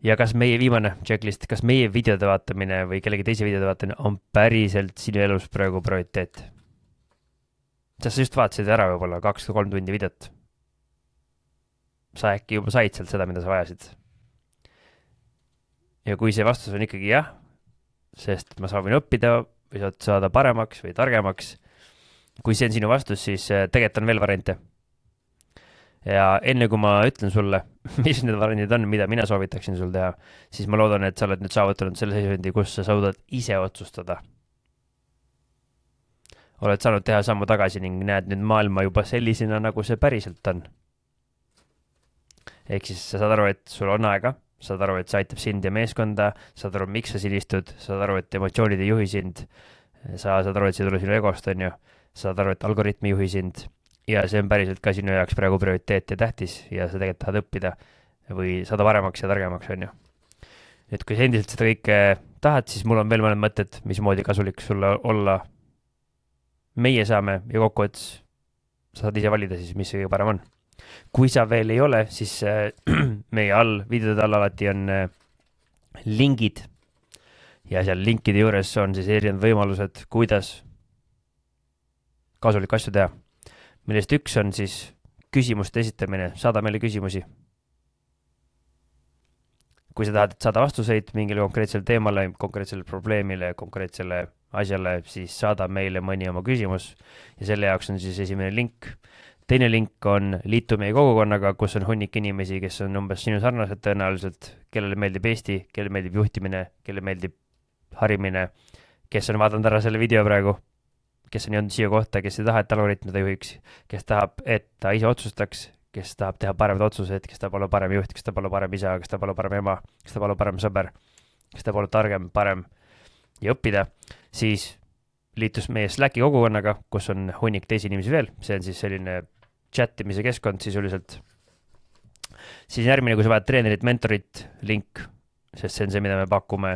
Ja kas meie viimane checklist, kas meie videode vaatamine või kellegi teise videode vaatamine on päriselt sinu elus praegu prioriteet? Sest sa just vaatasid ära võib-olla 2-3 tundi videot. Sa äkki juba said sealt seda, mida sa vajasid. Ja kui see vastus on ikkagi jah, sest ma soovin õppida või saada paremaks või targemaks, kui see on sinu vastus, siis tegelikult on veel variante. Ja enne kui ma ütlen sulle, mis need variandid on, mida mina soovitaksin sul teha, siis ma loodan, et sa oled nüüd saavutanud selle seisundi, kus sa saadad ise otsustada. oled saanud teha sammu tagasi ning näed nüüd maailma juba sellisena, nagu see päriselt on. Ehk siis sa saad aru, et sul on aega, saad aru, et see aitab sind ja meeskonda, saad aru, miks sa siin istud, saad aru, et emotsioonid ei juhi sind, sa saad aru, et see ei tule sinu egost, on ju, saad aru, et algoritm ei juhi sind ja see on päriselt ka sinu jaoks praegu prioriteet ja tähtis ja sa tegelikult tahad õppida või saada paremaks ja targemaks, on ju. Et kui sa endiselt seda kõike tahad, siis mul on veel mõned mõtted, mismoodi kasulik sulle olla. Meie saame ja kokkuvõttes sa saad ise valida siis, mis kõige parem on. Kui sa veel ei ole, siis meie videode all alati on lingid ja seal linkide juures on siis erinevad võimalused, kuidas kasulik asju teha. Millest üks on siis küsimuste esitamine, saada meile küsimusi. Kui sa tahad saada vastuseid mingile konkreetsele teemale, konkreetsele probleemile, konkreetsele asjale, siis saada meile mõni oma küsimus ja selle jaoks on siis esimene link. Teine link on liitu meie kogukonnaga, kus on hunnik inimesi, kes on umbes sinu sarnased tõenäoliselt, kellele meeldib Eesti, kellele meeldib juhtimine, kellele meeldib harimine, kes on vaadanud ära selle video praegu, kes on jõudnud siia kohta, kes ei taha, et algoritm ta juhiks, kes tahab, et ta ise otsustaks, kes tahab teha paremad otsused, kes tahab olla parem juht, kes tahab olla parem isa, kes tahab olla parem ema, kes tahab olla parem sõber, kes tahab olla targem, parem ja õppida, siis liitus meie Slacki kogukonnaga, kus on hunnik teisi inimesi veel, see on siis selline chattimise keskkond sisuliselt. Siis järgmine, kui sa vajad treenerit, mentorit, link, sest see on see, mida me pakume,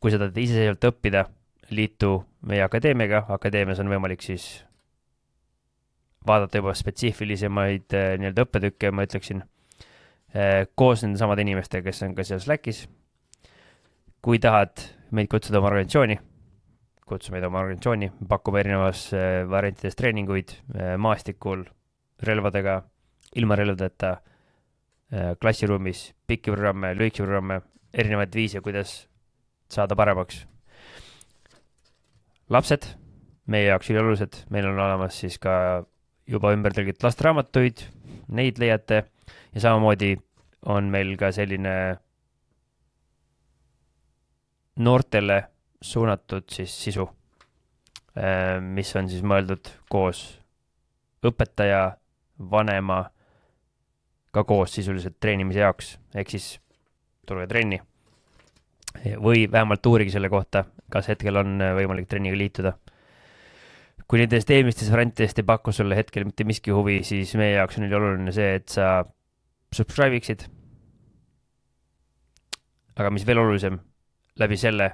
kui sa tahad iseseisvalt õppida, liitu meie akadeemiaga, akadeemias on võimalik siis vaadata juba spetsiifilisemaid nii-öelda õppetükke, ma ütleksin, koos nende samade inimestega, kes on ka seal Slackis. Kui tahad meid kutsuda oma organisatsiooni, kutsu meid oma organisatsiooni, pakume erinevas variantides treeninguid maastikul, relvadega, ilma relvadeta, klassiruumis, pikki programme, lühikesi programme, erinevaid viise, kuidas saada paremaks. Lapsed, meie jaoks üliolulised, meil on olemas siis ka juba ümbertõlgitud lastraamatuid, neid leiate ja samamoodi on meil ka selline noortele suunatud siis sisu, mis on siis mõeldud koos õpetaja, vanema, ka koos sisuliselt treenimise jaoks, ehk siis tulge trenni või vähemalt uurigi selle kohta, kas hetkel on võimalik trenniga liituda. Kui nendest eelmistest variantidest ei paku sulle hetkel mitte miski huvi, siis meie jaoks on oluline see, et sa subscribe'iksid. Aga mis veel olulisem, läbi selle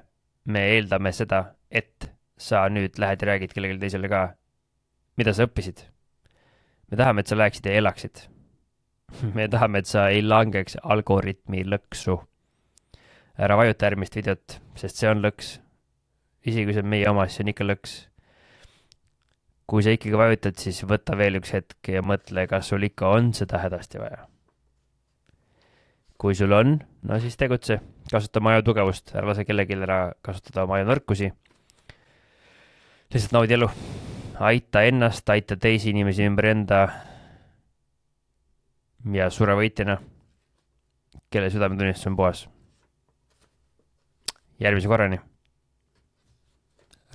me eeldame seda, et sa nüüd lähed ja räägid kellelegi teisele ka, mida sa õppisid. Me tahame, et sa läheksid ja elaksid. Me tahame, et sa ei langeks algoritmi lõksu. Ära vajuta järgmist videot, sest see on lõks. Isegi kui see on meie oma, siis on ikka lõks. Kui sa ikkagi vajutad, siis võta veel üks hetk ja mõtle, kas sul ikka on seda hädasti vaja. Kui sul on, no siis tegutse. Kasuta oma aju tugevust, ära lase kellelgi ära kasutada oma aju nõrkusi. Lihtsalt naudi elu. Aita ennast, aita teisi inimesi ümber enda ja sure võitjana, kelle südametunnistus on puhas. Järgmise korrani.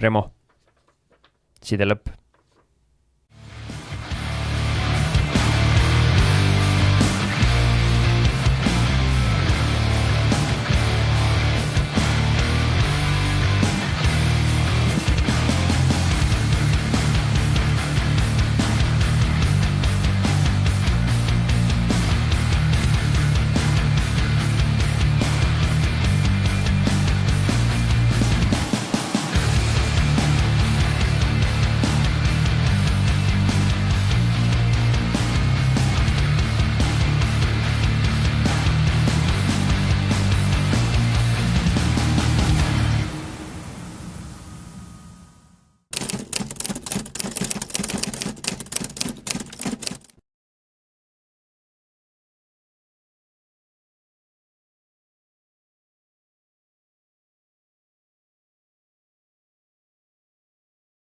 Remo, side lõpp.